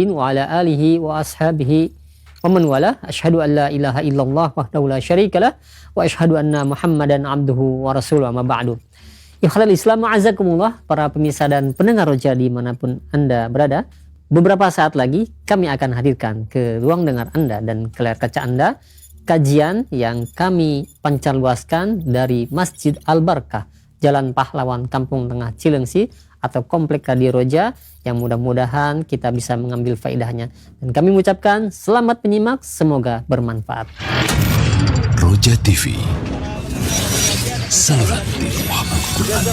wa ala alihi wa ashabihi wa man wala. Asyhadu an la ilaha illallah wahdahu la syarikalah wa asyhadu anna Muhammadan abduhu wa rasuluh, amma ba'du. Ikhlal Islam ma'azakumullah, para pemirsa dan pendengar Roja dimanapun Anda berada. Beberapa saat lagi kami akan hadirkan ke ruang dengar Anda dan ke layar kaca Anda kajian yang kami pancarluaskan dari Masjid Al-Barkah, Jalan Pahlawan, Kampung Tengah Cilengsi atau Komplek Radio Roja, yang mudah-mudahan kita bisa mengambil faedahnya. Dan kami mengucapkan selamat menyimak, semoga bermanfaat. Roja TV, saluran TV Al-Quran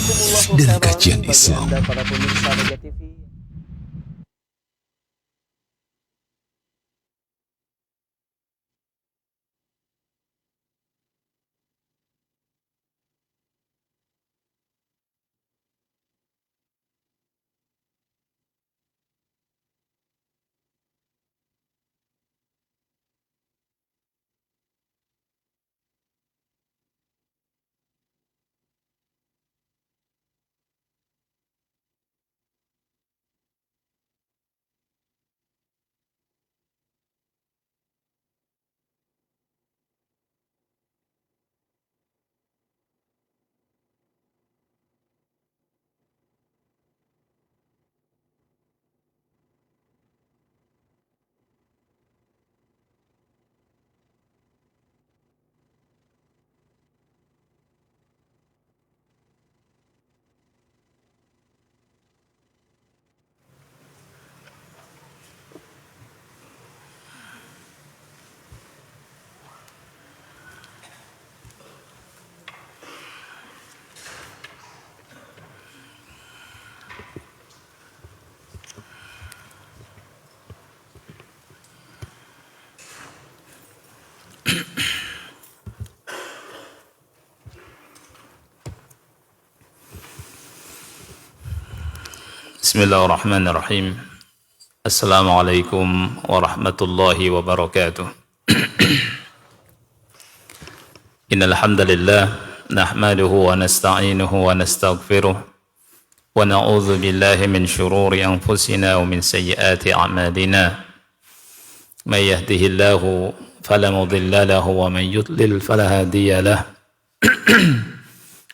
dan kajian Islam. Bismillahirrahmanirrahim. Assalamualaikum warahmatullahi wabarakatuh. Innal hamdalillah nahmaduhu wa nasta'inuhu wa nastaghfiruh wa na'udzu billahi min shururi anfusina wa min sayyiati a'malina. May yahdihillahu fala mudilla lahu wa man yudlil fala hadiya lahu.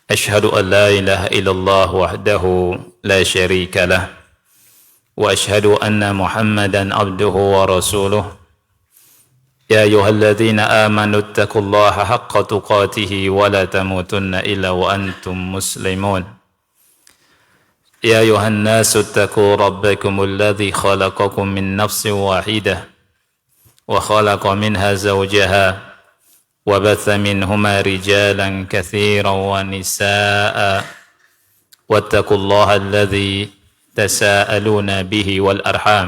Asyhadu an la ilaha illallah wahdahu la syarika lah wa asyhadu anna Muhammadan abduhu wa rasuluh. Ya ayyuhalladzina amanu taqullaha haqqa tuqatih wa la tamutunna illa wa antum muslimun. Ya ayyuhan nasu taqu rabbakumul ladzi khalaqakum min nafsin wahidah wa khalaqa minha zawjaha وبث منهما رجالا كثيرا ونساء واتقوا الله الذي تساءلون به والأرحام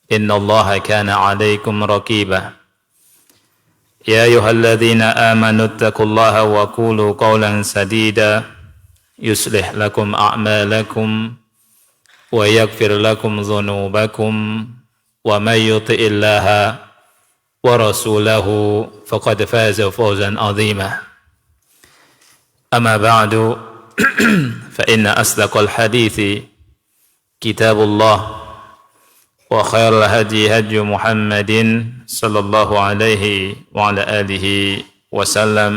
إن الله كان عليكم رقيبا يا أيها الذين آمنوا اتقوا الله وقولوا قولا سديدا يصلح لكم أعمالكم ويغفر لكم ذنوبكم ومن يطع الله ورسوله فقد فاز فوزا عظيما. أما بعد فإن أصدق الحديث كتاب الله وخير الهدي هدي محمد صلى الله عليه وعلى آله وسلم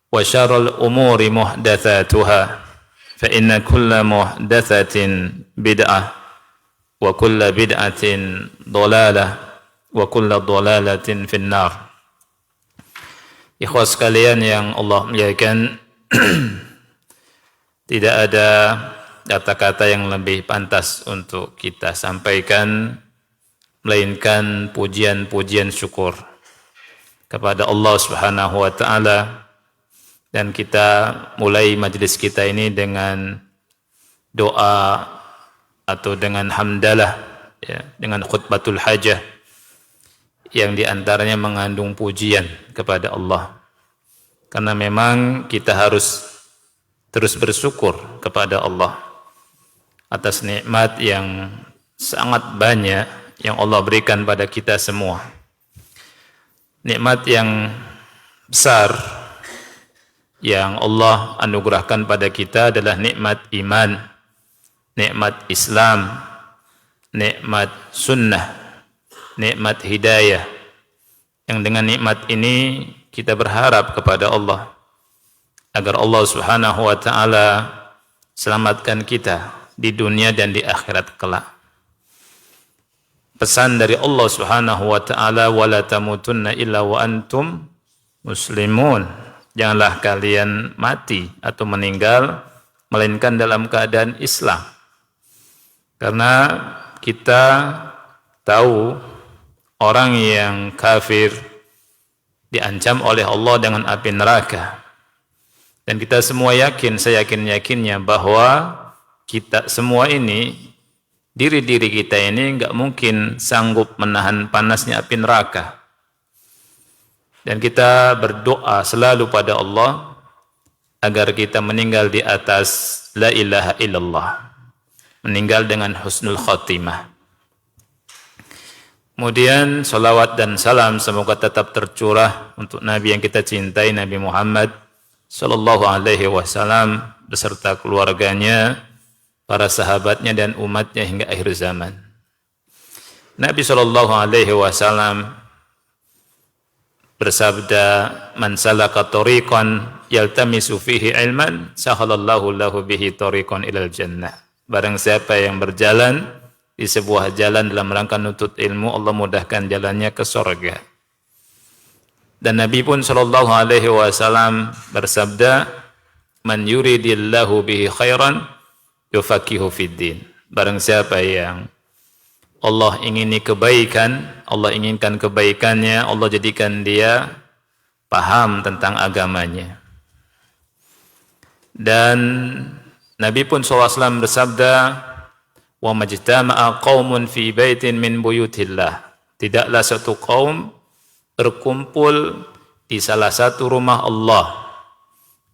وشر الأمور محدثاتها فإن كل محدثة بدعة وكل بدعة ضلالة wa kullu dhalalatin finnar. Ikhwas sekalian yang Allah muliakan, tidak ada kata-kata yang lebih pantas untuk kita sampaikan melainkan pujian-pujian syukur kepada Allah Subhanahu wa taala, dan kita mulai majelis kita ini dengan doa atau dengan hamdalah, ya, dengan khutbatul hajah yang diantaranya mengandung pujian kepada Allah. Karena memang kita harus terus bersyukur kepada Allah atas nikmat yang sangat banyak yang Allah berikan pada kita semua. Nikmat yang besar yang Allah anugerahkan pada kita adalah nikmat iman, nikmat Islam, nikmat sunnah, nikmat hidayah. Yang dengan nikmat ini kita berharap kepada Allah agar Allah Subhanahu wa taala selamatkan kita di dunia dan di akhirat kelak. Pesan dari Allah Subhanahu wa taala, wala tamutunna illa wa antum muslimun. Janganlah kalian mati atau meninggal melainkan dalam keadaan Islam. Karena kita tahu orang yang kafir diancam oleh Allah dengan api neraka. Dan kita semua yakin, saya yakinnya bahwa kita semua ini, diri-diri kita ini enggak mungkin sanggup menahan panasnya api neraka. Dan kita berdoa selalu pada Allah agar kita meninggal di atas la ilaha illallah, meninggal dengan husnul khatimah. Kemudian salawat dan salam semoga tetap tercurah untuk Nabi yang kita cintai, Nabi Muhammad sallallahu alaihi wasallam beserta keluarganya, para sahabatnya dan umatnya hingga akhir zaman. Nabi sallallahu alaihi wasallam bersabda, "Man salaka tariqan yaltamisu fihi ilman, sahalallahu lahu bihi tariqan ilal jannah." Barang siapa yang berjalan di sebuah jalan dalam rangka nuntut ilmu, Allah mudahkan jalannya ke surga. Dan Nabi pun sallallahu alaihi wasallam bersabda, "Man yuridillahu bihi khairan yufaqihu fiddin." Barang siapa yang Allah ingini kebaikan, Allah inginkan kebaikannya, Allah jadikan dia paham tentang agamanya. Dan Nabi pun SAW bersabda, "Wa majtama'a qaumun fi baitin min buyutillah." Tidaklah satu kaum berkumpul di salah satu rumah Allah.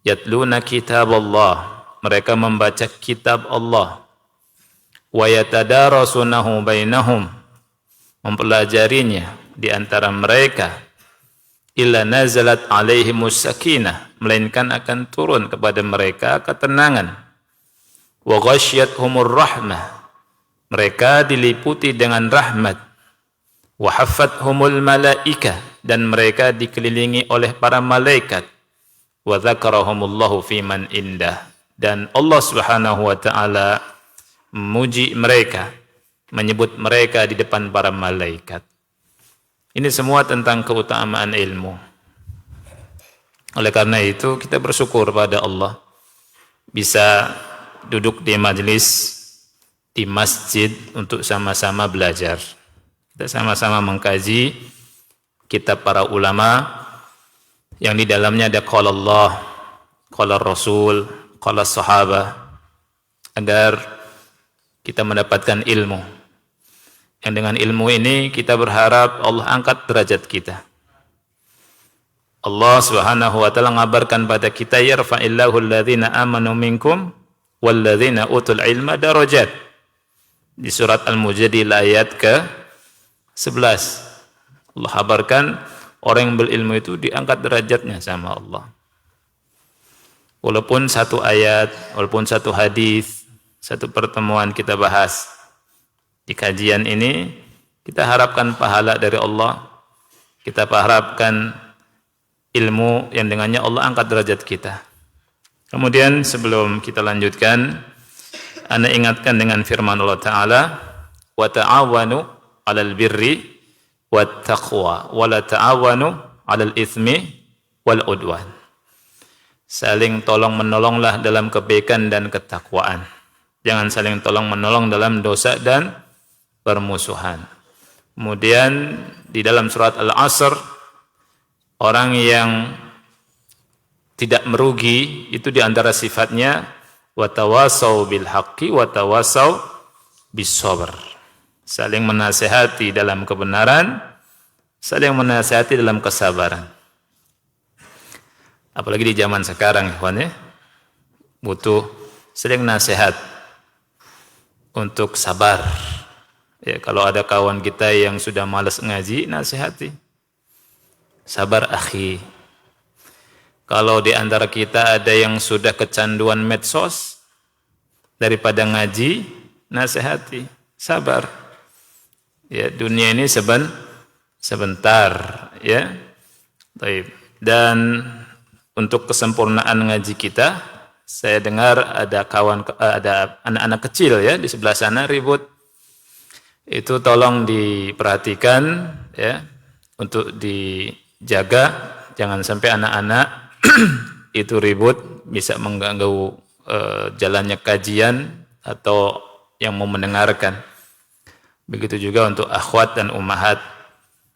Yatluna kitab Allah. Mereka membaca kitab Allah. Wa yatadarasunahu bainahum. Mempelajarinya di antara mereka. Illa nazalat alaihimus sakinah. Melainkan akan turun kepada mereka ketenangan. Wa ghasyyathumur rahmah. Mereka diliputi dengan rahmat. Wa haffathumul malaikah. Dan mereka dikelilingi oleh para malaikat. Wa dzakarahumullahu fiman indah. Dan Allah Subhanahu wa taala memuji mereka, menyebut mereka di depan para malaikat. Ini semua tentang keutamaan ilmu. Oleh karena itu kita bersyukur pada Allah bisa duduk di majelis di masjid untuk sama-sama belajar. Kita sama-sama mengkaji kitab para ulama yang di dalamnya ada qala Allah, qala Rasul, qala sahabah, agar kita mendapatkan ilmu. Yang dengan ilmu ini kita berharap Allah angkat derajat kita. Allah Subhanahu wa taala ngabarkan pada kita, yarfa'illahu alladhina amanu minkum walladzina utul ilma darajat. Di surat Al-Mujadil ayat ke-11. Allah kabarkan orang yang berilmu itu diangkat derajatnya sama Allah. Walaupun satu ayat, walaupun satu hadis, satu pertemuan kita bahas di kajian ini, kita harapkan pahala dari Allah. Kita harapkan ilmu yang dengannya Allah angkat derajat kita. Kemudian sebelum kita lanjutkan, ana ingatkan dengan firman Allah Ta'ala, wa ta'awanu 'alal birri wat taqwa wa la ta'awanu 'alal itsmi wal udwan. Saling tolong menolonglah dalam kebaikan dan ketakwaan. Jangan saling tolong menolong dalam dosa dan permusuhan. Kemudian di dalam surat Al-Asr, orang yang tidak merugi itu di antara sifatnya watawasau bil haqqi watawasau bis sabr. Saling menasihati dalam kebenaran, saling menasihati dalam kesabaran. Apalagi di zaman sekarang, ikhwan ya, butuh saling nasihat untuk sabar. Ya, kalau ada kawan kita yang sudah malas ngaji, nasihati. Sabar akhi. Kalau di antara kita ada yang sudah kecanduan medsos, daripada ngaji, nasihati. Sabar. Ya, dunia ini sebentar, ya. Baik. Dan untuk kesempurnaan ngaji kita, saya dengar ada ada anak-anak kecil ya di sebelah sana ribut. Itu tolong diperhatikan ya, untuk dijaga, jangan sampai anak-anak itu ribut bisa mengganggu jalannya kajian atau yang mau mendengarkan. Begitu juga untuk akhwat dan ummahat.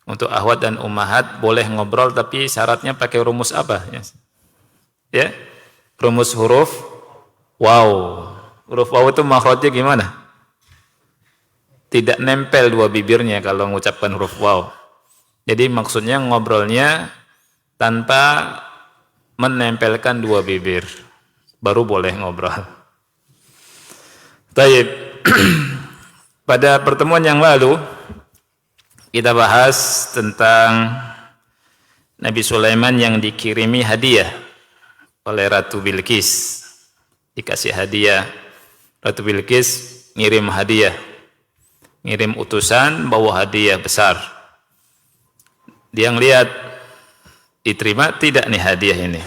Untuk akhwat dan ummahat boleh ngobrol, tapi syaratnya pakai rumus apa? Ya, rumus huruf waw. Huruf waw itu makhrajnya gimana? Tidak nempel dua bibirnya kalau mengucapkan huruf waw. Jadi maksudnya ngobrolnya tanpa menempelkan dua bibir, baru boleh ngobrol. Baik. Pada pertemuan yang lalu kita bahas tentang Nabi Sulaiman yang dikirimi hadiah oleh Ratu Bilqis. Dikasih hadiah, Ratu Bilqis ngirim hadiah, ngirim utusan bawa hadiah besar. Dia ngelihat diterima tidak nih hadiah ini.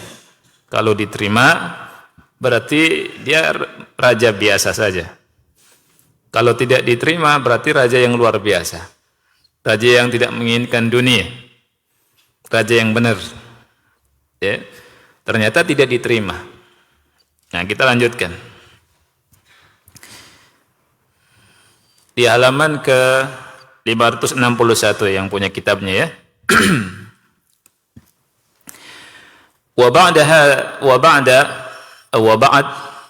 Kalau diterima berarti dia raja biasa saja. Kalau tidak diterima berarti raja yang luar biasa. Raja yang tidak menginginkan dunia. Raja yang benar. Ya. Ternyata tidak diterima. Nah, kita lanjutkan. Di halaman ke 561 yang punya kitabnya ya. Wa ba'd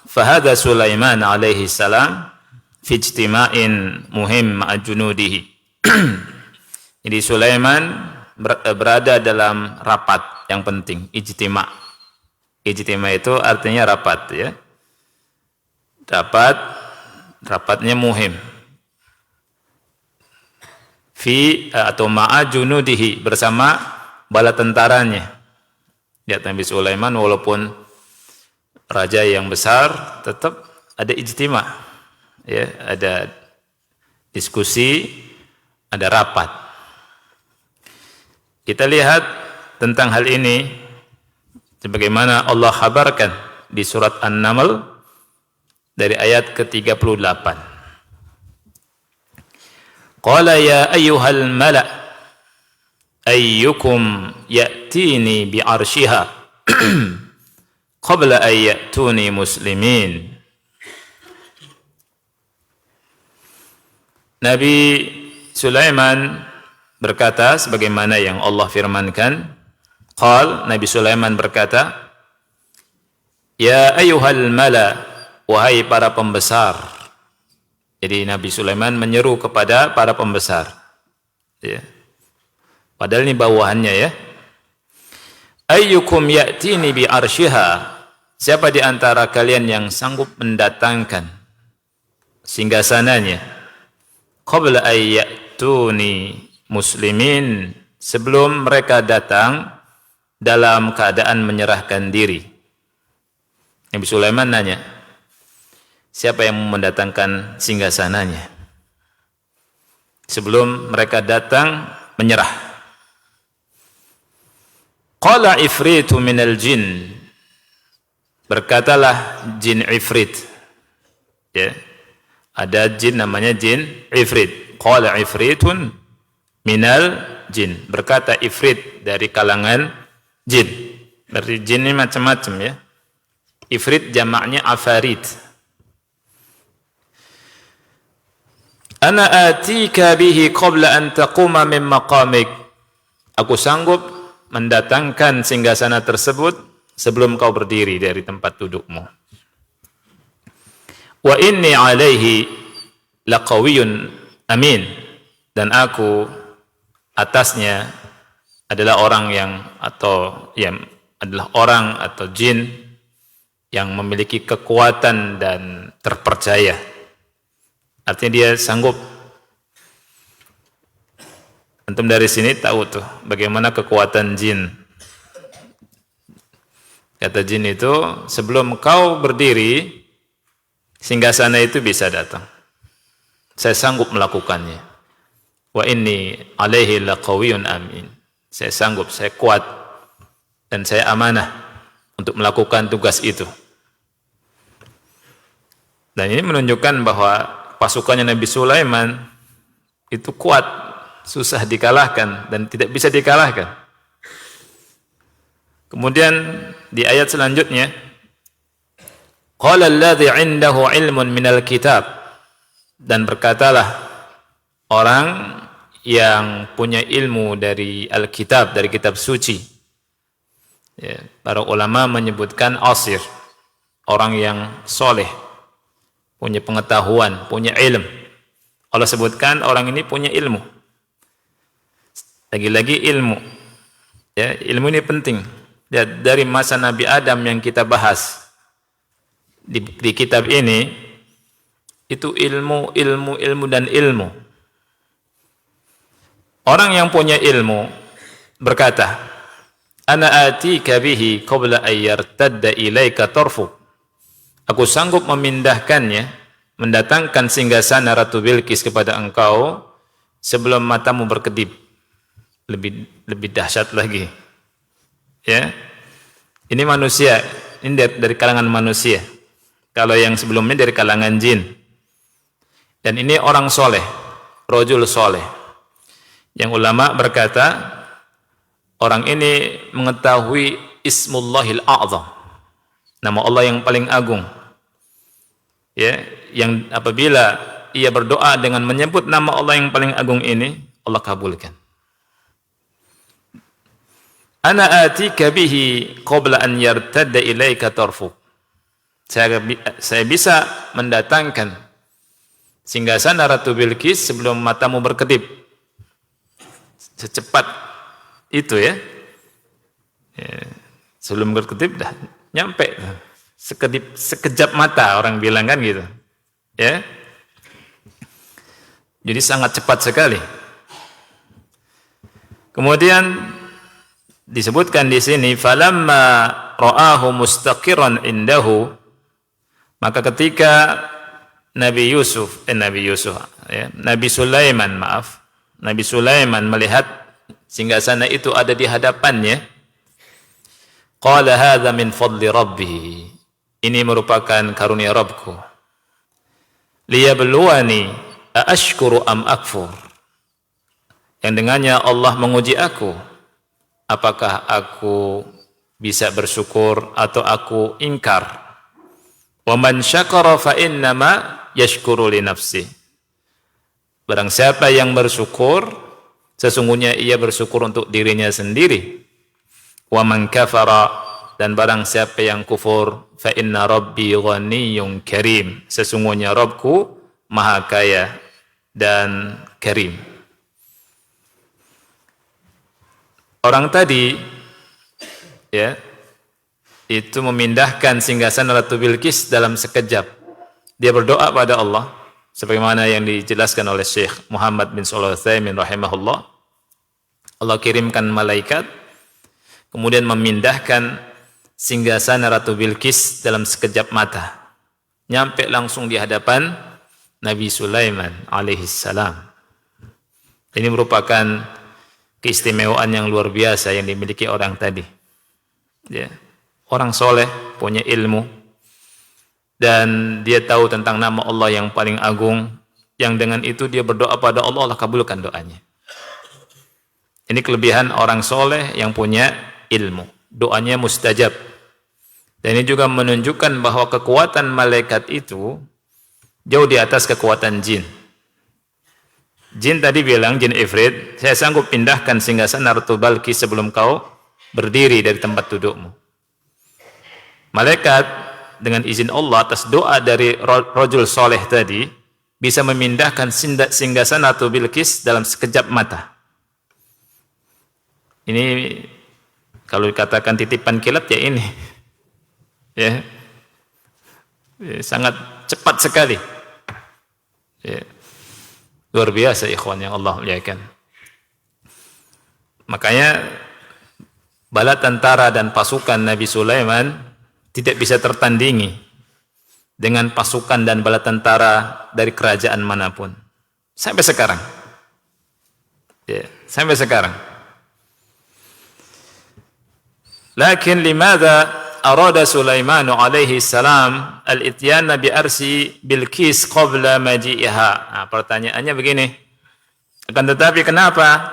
fa hadha Sulaiman alaihi salam fi ijtima'in muhim ma'a junudihi. Jadi Sulaiman berada dalam rapat yang penting, ijtima'. Ijtima' itu artinya rapat ya. Rapatnya muhim. Fi atau ma'a junudihi, bersama bala tentaranya. Lihat Nabi Sulaiman walaupun raja yang besar tetap ada ijtima'. Ya, ada diskusi, ada rapat. Kita lihat tentang hal ini sebagaimana Allah kabarkan di surat An-Naml dari ayat ke-38. Qala ya ayyuhal mala' ayyukum ya'tini bi'arshiha qabla an ya'tuni muslimin. Nabi Sulaiman berkata sebagaimana yang Allah firmankan. Nabi Sulaiman berkata, ya ayyuhal mala, wahai para pembesar. Jadi Nabi Sulaiman menyeru kepada para pembesar. Ya. Padahal ini bawahannya ya. Ayyukum ya'tini bi arsyiha. Siapa di antara kalian yang sanggup mendatangkan singgasananya? Qabla ayyatuni muslimin, sebelum mereka datang dalam keadaan menyerahkan diri. Nabi Sulaiman nanya, siapa yang mendatangkan singgasananya sebelum mereka datang menyerah? Qala ifritu minal jin, berkatalah jin ifrit. Ya. Ada jin namanya jin ifrit. Qala ifritun minal jin, berkata ifrit dari kalangan jin. Berarti jin ini macam-macam ya. Ifrit jamaknya afarit. Ana atika bihi qabla an taquma min maqamik. Aku sanggup mendatangkan singgasana tersebut sebelum kau berdiri dari tempat dudukmu. Wa inni alaihi laqawiyyun amin, dan aku atasnya adalah orang atau jin yang memiliki kekuatan dan terpercaya. Artinya dia sanggup. Antum dari sini tahu tuh bagaimana kekuatan jin. Kata jin itu, sebelum kau berdiri, singgasana itu bisa datang. Saya sanggup melakukannya. Wa inni alaihi laqawiyyun amin. Saya sanggup, saya kuat, dan saya amanah untuk melakukan tugas itu. Dan ini menunjukkan bahwa pasukannya Nabi Sulaiman itu kuat, susah dikalahkan dan tidak bisa dikalahkan. Kemudian di ayat selanjutnya, qala alladhi 'indahu 'ilmun minal kitab, dan berkatalah orang yang punya ilmu dari Alkitab, dari kitab suci. Ya, para ulama menyebutkan asir, orang yang soleh, punya pengetahuan, punya ilmu. Allah sebutkan orang ini punya ilmu. Lagi-lagi ilmu. Ya, ilmu ini penting. Ya, dari masa Nabi Adam yang kita bahas di kitab ini, itu ilmu, dan ilmu. Orang yang punya ilmu berkata, ana atika bihi qabla an yartadda ilaika tarfuk. Aku sanggup memindahkannya, mendatangkan singgasana Ratu Bilqis kepada engkau sebelum matamu berkedip. Lebih dahsyat lagi. Ya. Ini manusia, ini dari kalangan manusia. Kalau yang sebelumnya dari kalangan jin. Dan ini orang soleh, rajul soleh. Yang ulama berkata, orang ini mengetahui Ismullahil A'zam, nama Allah yang paling agung. Ya, yang apabila ia berdoa dengan menyebut nama Allah yang paling agung ini, Allah kabulkan. Ana atika bihi qabla an yartadda ilaika tarfuk. Saya bisa mendatangkan singgasana Ratu Bilqis sebelum matamu berkedip. Secepat itu ya. Sebelum berkedip dah nyampe. Sekejap mata orang bilang kan gitu. Ya. Jadi sangat cepat sekali. Kemudian disebutkan di sini, falamma ra'ahu mustaqiran indahu, maka ketika Nabi Sulaiman melihat singgasana itu ada di hadapannya, qala hadza min fadli rabbih, ini merupakan karunia Rabbku, liyabluwani aashkuru am akfur, yang dengannya Allah menguji aku, apakah aku bisa bersyukur atau aku ingkar. Wa man syakara fa innama yashkuru li nafsi. Barang siapa yang bersyukur, sesungguhnya ia bersyukur untuk dirinya sendiri. Wa man kafara, dan barang siapa yang kufur, fa inna rabbi ghaniyyun karim. Sesungguhnya Rabbku maha kaya dan karim. Orang tadi ya itu memindahkan singgasana Ratu Bilqis dalam sekejap. Dia berdoa pada Allah sebagaimana yang dijelaskan oleh Syekh Muhammad bin Shalih Al-Utsaimin rahimahullah. Allah kirimkan malaikat kemudian memindahkan singgasana Ratu Bilqis dalam sekejap mata. Nyampe langsung di hadapan Nabi Sulaiman alaihissalam. Ini merupakan keistimewaan yang luar biasa yang dimiliki orang tadi. Ya. Orang soleh, punya ilmu, dan dia tahu tentang nama Allah yang paling agung, yang dengan itu dia berdoa pada Allah, Allah kabulkan doanya. Ini kelebihan orang soleh yang punya ilmu. Doanya mustajab. Dan ini juga menunjukkan bahwa kekuatan malaikat itu jauh di atas kekuatan jin. Jin tadi bilang, jin ifrit, saya sanggup pindahkan singgasana Ratu Bilqis sebelum kau berdiri dari tempat dudukmu. Malaikat dengan izin Allah atas doa dari rajul soleh tadi bisa memindahkan singgasana Ratu Bilqis dalam sekejap mata. Ini kalau dikatakan titipan kilat ya ini. Ya. Sangat cepat sekali. Ya. Luar biasa ikhwan yang Allah muliakan. Makanya bala tentara dan pasukan Nabi Sulaiman tidak bisa tertandingi dengan pasukan dan bala tentara dari kerajaan manapun. Sampai sekarang. Ya, sampai sekarang. Lakin limadha arada Sulaiman alaihi salam al-ityana bi arsi Bilqis qabla maji'iha. Nah, pertanyaannya begini. Akan tetapi kenapa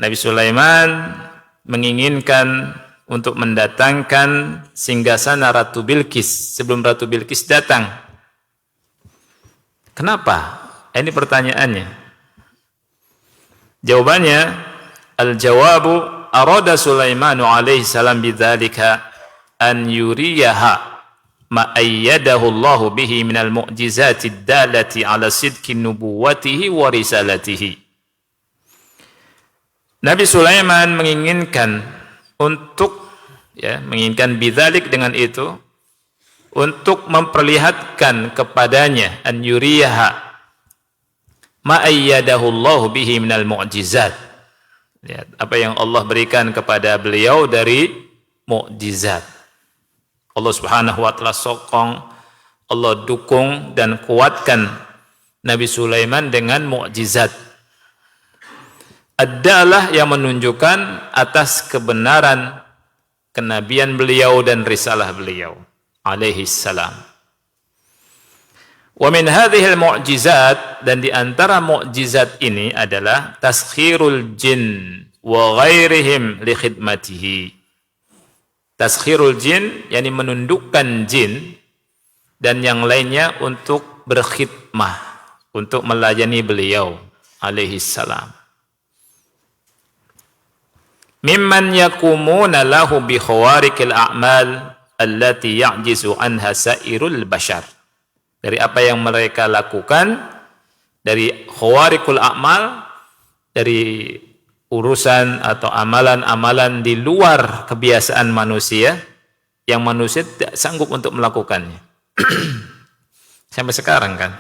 Nabi Sulaiman menginginkan untuk mendatangkan singgasana Ratu Bilqis sebelum Ratu Bilqis datang? Kenapa? Ini pertanyaannya. Jawabannya, al-jawabu arada Sulaiman alaihi salam bidzalika an yuriyaha ma ayyadahu Allah bihi minal mu'jizati dalati ala sidqi nubuwatihi wa risalatihi. Nabi Sulaiman menginginkan menginginkan bidzalik dengan itu untuk memperlihatkan kepadanya an yuriyaha ma ayyadahu Allah bihi minal mu'jizat. Lihat apa yang Allah berikan kepada beliau dari mukjizat. Allah Subhanahu wa taala sokong, Allah dukung dan kuatkan Nabi Sulaiman dengan mukjizat. Adalah yang menunjukkan atas kebenaran kenabian beliau dan risalah beliau alaihi salam. Wa min hadhil mu'jizat, dan di antara mukjizat ini adalah taskhirul jin wa ghairihim li khidmatihi. Taskhirul jin yakni menundukkan jin dan yang lainnya untuk berkhidmah, untuk melayani beliau alaihi salam. Mimman yakumuna lahu bi khawariqil a'mal allati ya'jizu anha sairul bashar. Dari apa yang mereka lakukan, dari khawariqul a'mal, dari urusan atau amalan-amalan di luar kebiasaan manusia, yang manusia tidak sanggup untuk melakukannya. Sampai sekarang kan,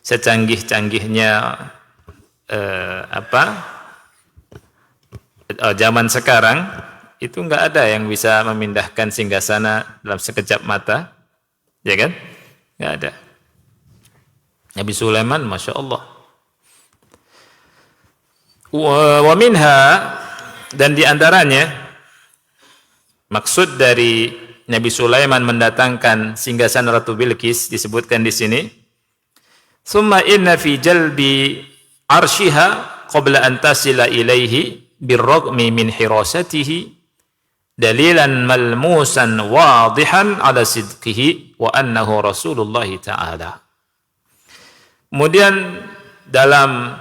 secanggih-canggihnya zaman sekarang, itu nggak ada yang bisa memindahkan singgasana dalam sekejap mata, ya kan? Nggak ada. Nabi Sulaiman, Masya Allah. Wa minha, dan diantaranya, maksud dari Nabi Sulaiman mendatangkan singgasana Ratu Bilqis disebutkan di sini. Summa inna fi jalbi arshiha qabla an tasila ilaihi birragmi min hirasatihi dalilan malmusan wadihan ala sidqihi wa annahu Rasulullah ta'ala. Kemudian dalam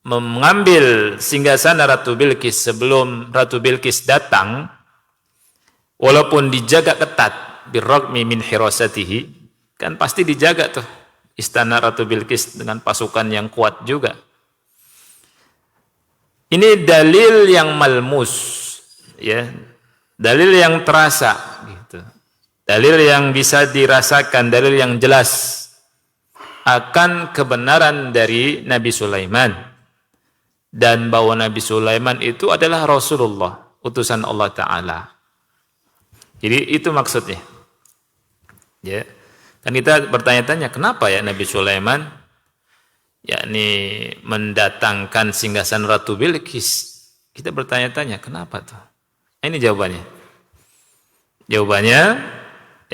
mengambil singgasana Ratu Bilqis sebelum Ratu Bilqis datang, walaupun dijaga ketat birragmi min hirasatihi, kan pasti dijaga tuh istana Ratu Bilqis dengan pasukan yang kuat juga. Ini dalil yang malmus, ya. Dalil yang terasa gitu. Dalil yang bisa dirasakan, dalil yang jelas akan kebenaran dari Nabi Sulaiman dan bahwa Nabi Sulaiman itu adalah Rasulullah, utusan Allah Ta'ala. Jadi itu maksudnya. Ya. Kan kita bertanya-tanya, kenapa ya Nabi Sulaiman yakni mendatangkan singgasan Ratu Bilqis? Kita bertanya-tanya, kenapa tuh? Ini jawabannya. Jawabannya,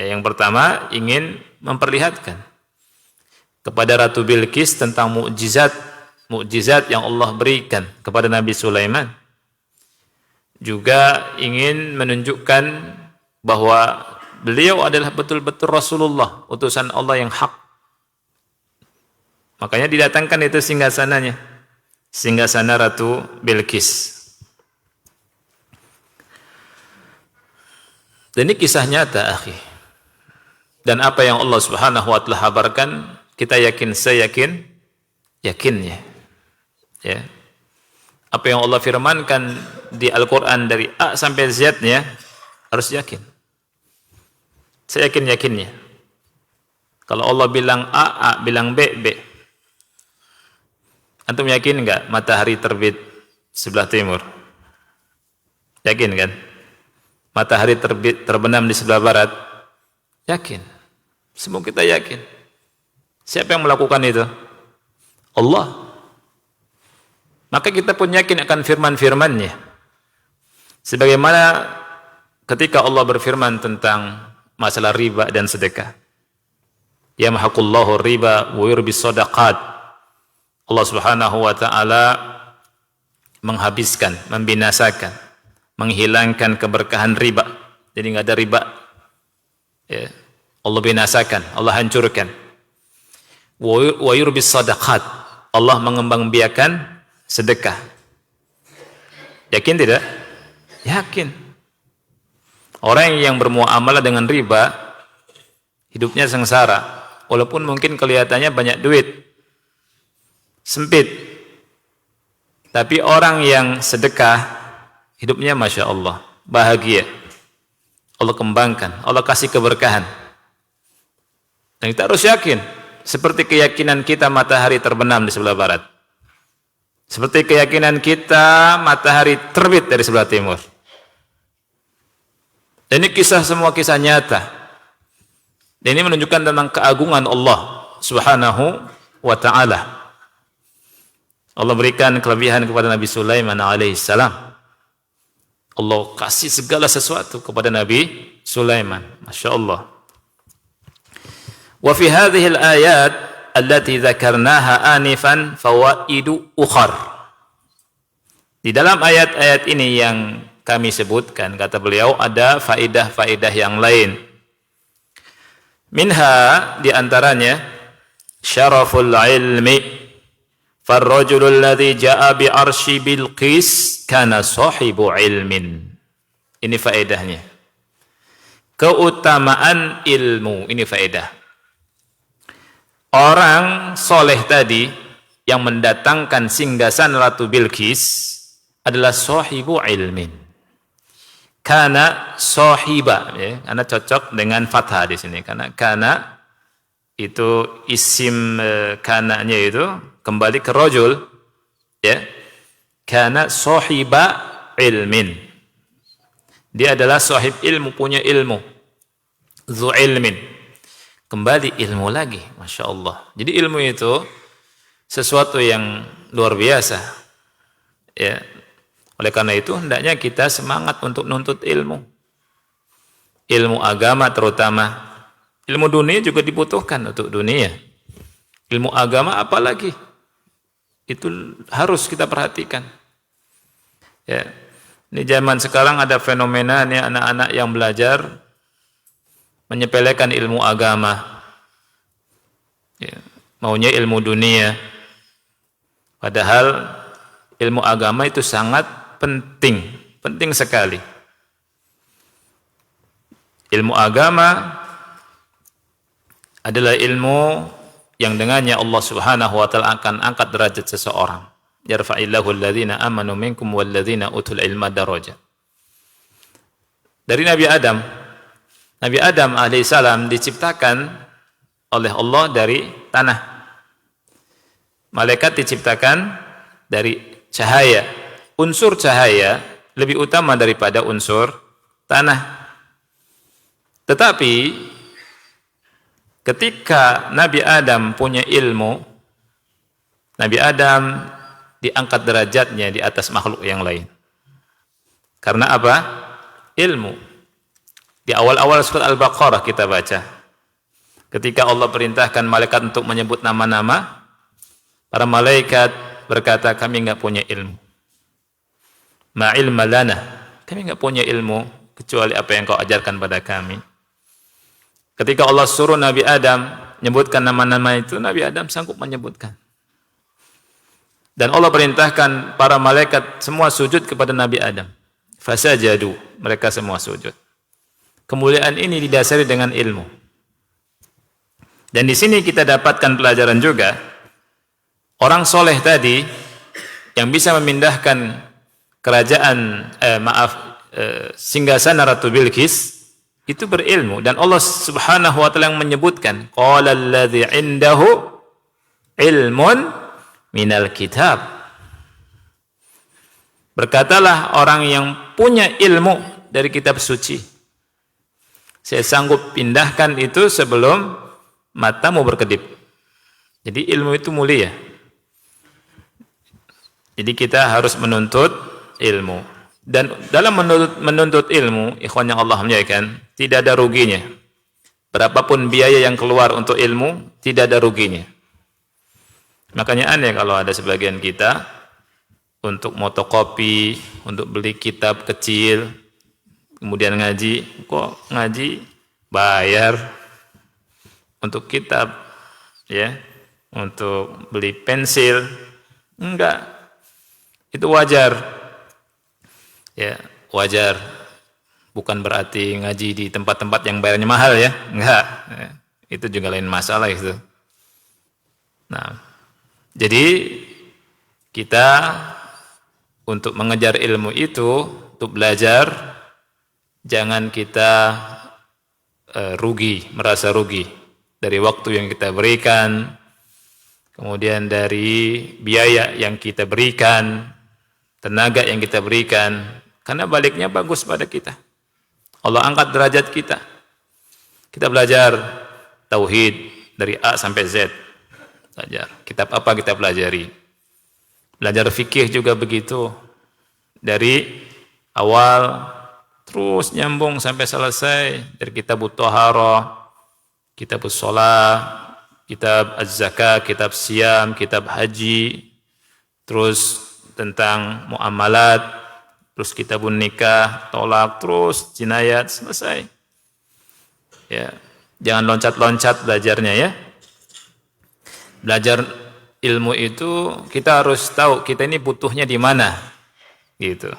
ya yang pertama ingin memperlihatkan kepada Ratu Bilqis tentang mukjizat yang Allah berikan kepada Nabi Sulaiman. Juga ingin menunjukkan bahwa beliau adalah betul-betul Rasulullah, utusan Allah yang hak. Makanya didatangkan itu singgasananya, singgasana Ratu Bilqis. Dan ini kisah nyata, akhi. Dan apa yang Allah Subhanahu wa taala habarkan, kita yakin, saya yakinnya. Ya. Apa yang Allah firmankan di Al-Qur'an dari A sampai Z-nya harus yakin. Saya yakinnya. Kalau Allah bilang A, bilang B, B. Antum yakin enggak matahari terbit sebelah timur? Yakin kan? Matahari terbenam di sebelah barat? Yakin. Semua kita yakin. Siapa yang melakukan itu? Allah. maka kita pun yakin akan firman-firman-Nya. Sebagaimana ketika Allah berfirman tentang masalah riba dan sedekah. Yamhaqullahu riba wa yurbis shadaqat. Allah Subhanahu wa taala menghabiskan, membinasakan, menghilangkan keberkahan riba. Jadi enggak ada riba. Ya. Allah binasakan, Allah hancurkan. Wa yurbis shadaqat. Allah mengembangbiakan sedekah. Yakin tidak? Yakin. Orang yang bermuamalah dengan riba hidupnya sengsara, walaupun mungkin kelihatannya banyak duit, sempit. Tapi orang yang sedekah hidupnya Masya Allah, bahagia. Allah kembangkan, Allah kasih keberkahan. Dan kita harus yakin, seperti keyakinan kita matahari terbenam di sebelah barat. Seperti keyakinan kita matahari terbit dari sebelah timur. Dan ini semua kisah nyata. Dan ini menunjukkan tentang keagungan Allah Subhanahu wa ta'ala. Allah berikan kelebihan kepada Nabi Sulaiman alaihissalam. Allah kasih segala sesuatu kepada Nabi Sulaiman. Masya Allah. Wa fi hadhihi al-ayat allati dzakarnaha anifan fawaidu ukhar. Di dalam ayat-ayat ini yang kami sebutkan, kata beliau, ada faedah-faedah yang lain. Minha, di antaranya, syaraful ilmi. Farrajulul ladzi jaa bi arsy Bilqis kana sahibu ilmin. Ini faedahnya. Keutamaan ilmu, ini faedah. Orang soleh tadi yang mendatangkan singgasan Ratu Bilqis adalah sahibu ilmin. Kana sahiba, ya, karena cocok dengan fathah di sini, karena kana itu isim kananya itu kembali ke rajul, ya. Kana sahiba ilmin. Dia adalah sahib ilmu, punya ilmu. Dzu ilmin. Kembali ilmu lagi, Masya Allah. Jadi ilmu itu sesuatu yang luar biasa, ya. Oleh karena itu, hendaknya kita semangat untuk nuntut ilmu. Ilmu agama terutama. Ilmu dunia juga dibutuhkan untuk dunia. Ilmu agama apalagi. Itu harus kita perhatikan. Ya. Ini zaman sekarang ada fenomena nih, anak-anak yang belajar menyepelekan ilmu agama. Ya. Maunya ilmu dunia. Padahal ilmu agama itu sangat penting sekali. Ilmu agama adalah ilmu yang dengannya Allah Subhanahu wa taala akan angkat derajat seseorang. Yarfa'illahu alladhina amanu minkum walladhina utul ilma darajat. Dari Nabi Adam alaihissalam diciptakan oleh Allah dari tanah. Malaikat diciptakan dari cahaya. Unsur cahaya lebih utama daripada unsur tanah. Tetapi ketika Nabi Adam punya ilmu, Nabi Adam diangkat derajatnya di atas makhluk yang lain. Karena apa? Ilmu. Di awal-awal surat Al-Baqarah kita baca. Ketika Allah perintahkan malaikat untuk menyebut nama-nama, para malaikat berkata, kami enggak punya ilmu. Ma ilma lana. Kami enggak punya ilmu kecuali apa yang kau ajarkan pada kami. Ketika Allah suruh Nabi Adam menyebutkan nama-nama itu, Nabi Adam sanggup menyebutkan. Dan Allah perintahkan para malaikat semua sujud kepada Nabi Adam. Fasajadu, mereka semua sujud. Kemuliaan ini didasari dengan ilmu. Dan di sini kita dapatkan pelajaran juga, orang soleh tadi yang bisa memindahkan kerajaan singgasana Ratu Bilqis itu berilmu, dan Allah Subhanahu wa taala yang menyebutkan qala allazi indahu ilmun minal kitab. Berkatalah orang yang punya ilmu dari kitab suci, saya sanggup pindahkan itu sebelum matamu berkedip. Jadi ilmu itu mulia. Jadi kita harus menuntut ilmu. Dan dalam menuntut ilmu, ikhwan yang Allah muliakan, tidak ada ruginya. Berapapun biaya yang keluar untuk ilmu, tidak ada ruginya. Makanya aneh kalau ada sebagian kita untuk motokopi, untuk beli kitab kecil, kemudian ngaji, kok ngaji bayar untuk kitab, ya, untuk beli pensil, enggak. Itu wajar, ya, wajar. Bukan berarti ngaji di tempat-tempat yang bayarnya mahal, ya, enggak. Itu juga lain masalah itu. Nah, jadi kita untuk mengejar ilmu itu, untuk belajar, jangan kita rugi, merasa rugi dari waktu yang kita berikan, kemudian dari biaya yang kita berikan, tenaga yang kita berikan, karena baliknya bagus pada kita. Allah angkat derajat kita. Kita belajar tauhid dari A sampai Z. Belajar. Kitab apa kita pelajari? Belajar fikih juga begitu. Dari awal terus nyambung sampai selesai. Dari kitab Thaharah, kitab Shalah, kitab Az-Zakah, kitab Siyam, kitab Haji, terus tentang muamalat, terus kitabun nikah, tolak, terus jinayat, selesai. Ya, jangan loncat-loncat belajarnya, ya. Belajar ilmu itu kita harus tahu kita ini butuhnya di mana, gitu.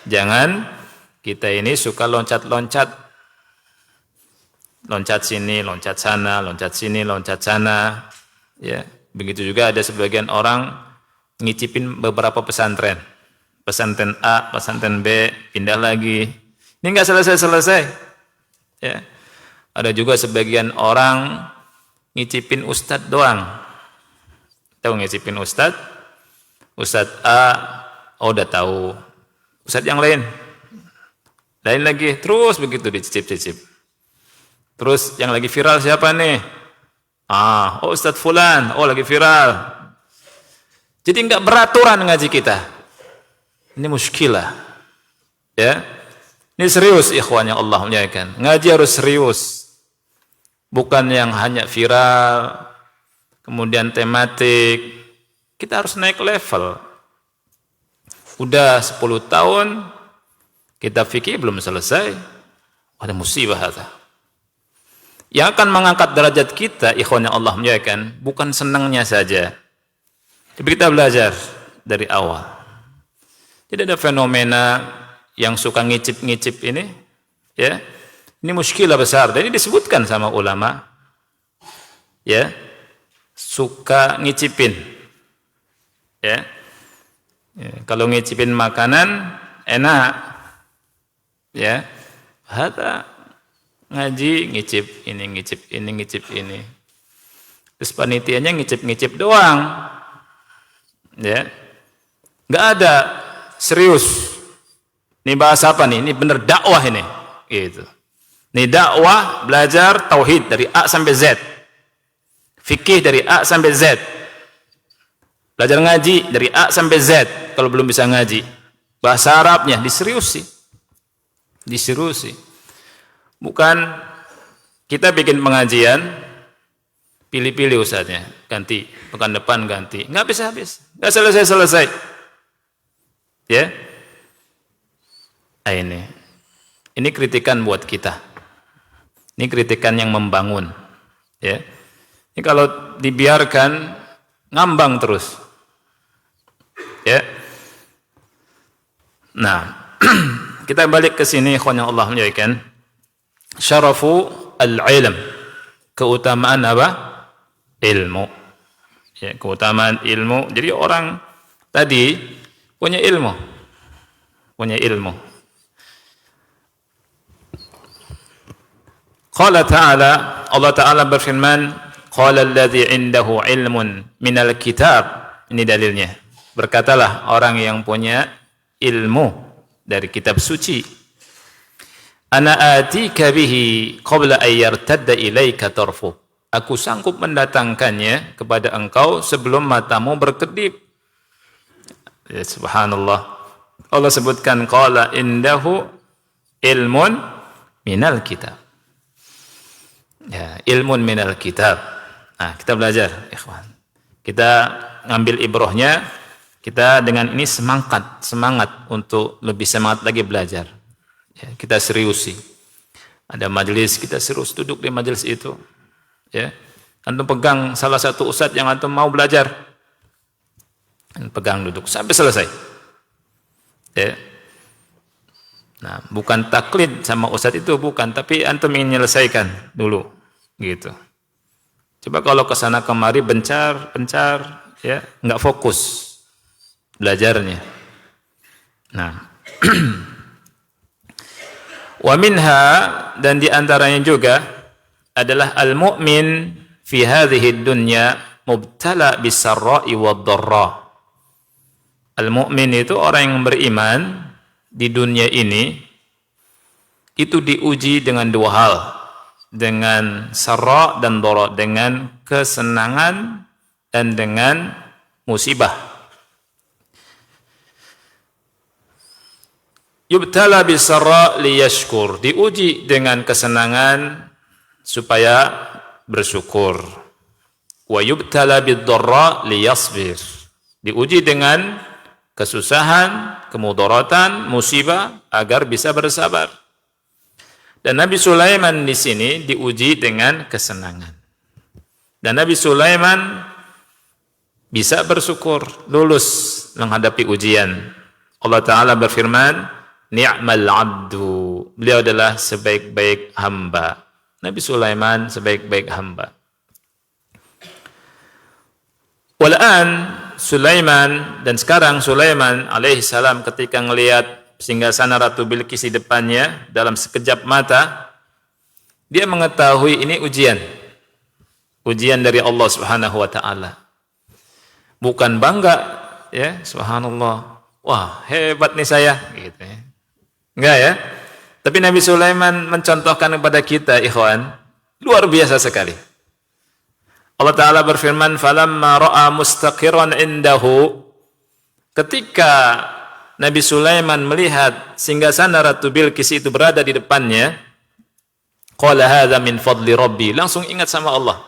Jangan kita ini suka loncat-loncat, loncat sini, loncat sana, loncat sini, loncat sana, ya. Begitu juga ada sebagian orang ngicipin beberapa pesantren. Pesantren A, pesantren B, pindah lagi. Ini enggak selesai-selesai. Ya. Ada juga sebagian orang ngicipin ustadz doang. Tahu ngicipin ustadz? Ustadz A, oh udah tahu. Ustadz yang lain lagi. Terus begitu dicicip-cicip. Terus yang lagi viral siapa nih? Oh Ustadz Fulan, oh lagi viral. Jadi enggak beraturan ngaji kita. Ini muskilah, ya. Ini serius, ikhwan yang Allah muliakan. Ngaji harus serius, bukan yang hanya viral, kemudian tematik. Kita harus naik level. Udah 10 tahun, kitab fikih belum selesai, ada musibah. Yang akan mengangkat derajat kita, ikhwan yang Allah muliakan, bukan senangnya saja, tapi kita belajar dari awal. Tidak ada fenomena yang suka ngicip-ngicip ini, ya. Ini muskilah besar. Dan ini disebutkan sama ulama, ya. Suka ngicipin, ya. Kalau ngicipin makanan enak, ya. Hata ngaji ngicip ini, ngicip ini, ngicip ini. Terus panitianya ngicip-ngicip doang, ya. Nggak ada serius. Ini bahasa apa nih? Ini bener dakwah ini. Gitu. Ini dakwah belajar tauhid dari A sampai Z. Fikih dari A sampai Z. Belajar ngaji dari A sampai Z. Kalau belum bisa ngaji. Bahasa Arabnya diseriusi. Diseriusi. Bukan kita bikin pengajian, pilih-pilih ustadznya. Ganti. Pekan depan ganti. Nggak bisa habis. Nggak selesai-selesai. Ya, ini kritikan buat kita. Ini kritikan yang membangun. Ya, ini kalau dibiarkan ngambang terus. Ya, nah, kita balik ke sini, ikhwan yang Allah muliakan. Syarafu al-ilm, keutamaan apa? Ilmu. Ya, keutamaan ilmu. Jadi orang tadi punya ilmu. Qala ta'ala, Allah Ta'ala berfirman, qala alladhi indahu ilmun minal kitab. Ini dalilnya. Berkatalah orang yang punya ilmu dari kitab suci. Ana atika bihi qabla an yartadda ilaika tarfu. Aku sanggup mendatangkannya kepada engkau sebelum matamu berkedip. Ya, subhanallah. Allah sebutkan qala indahu ilmun minal kitab. Ya, ilmun minal kitab. Nah, kita belajar, ikhwan. Kita ngambil ibrahnya, kita dengan ini semangat untuk lebih semangat lagi belajar. Ya, kita seriusi. Ada majelis, kita serius duduk di majelis itu. Ya. Antum pegang salah satu ustadz yang antum mau belajar. Pegang duduk sampai selesai. Ya. Nah, bukan taklid sama ustadz itu, bukan, tapi antum ingin menyelesaikan dulu, gitu. Coba kalau ke sana kemari bencar, ya, nggak fokus belajarnya. Nah, wa minha, dan di antaranya juga adalah al-mu'min fi hadhihi dunya mubtala bis-sarra'i wad-dharra. Al-mu'min itu orang yang beriman di dunia ini itu diuji dengan dua hal, dengan sarra dan dharra, dengan kesenangan dan dengan musibah. Yubtala bisarra liyashkur, diuji dengan kesenangan supaya bersyukur. Wa yubtala bid-dharra liyasbir, diuji dengan kesusahan, kemudaratan, musibah agar bisa bersabar. Dan Nabi Sulaiman di sini diuji dengan kesenangan. Dan Nabi Sulaiman bisa bersyukur, lulus menghadapi ujian. Allah Ta'ala berfirman, ni'mal abdu, beliau adalah sebaik-baik hamba. Nabi Sulaiman sebaik-baik hamba. Wal'an Sulaiman, dan sekarang Sulaiman alaihi salam ketika melihat singgasana Ratu Bilqis di depannya dalam sekejap mata, dia mengetahui ini ujian dari Allah Subhanahu wa taala. Bukan bangga, ya, subhanallah, wah hebat nih saya, gitu ya. Enggak ya. Tapi Nabi Sulaiman mencontohkan kepada kita, ikhwan, luar biasa sekali. Allah Ta'ala berfirman, falamma ra'a mustaqiran indahu, ketika Nabi Sulaiman melihat singgasana Ratu Bilqis itu berada di depannya, qala hadza min fadli rabbi, langsung ingat sama Allah,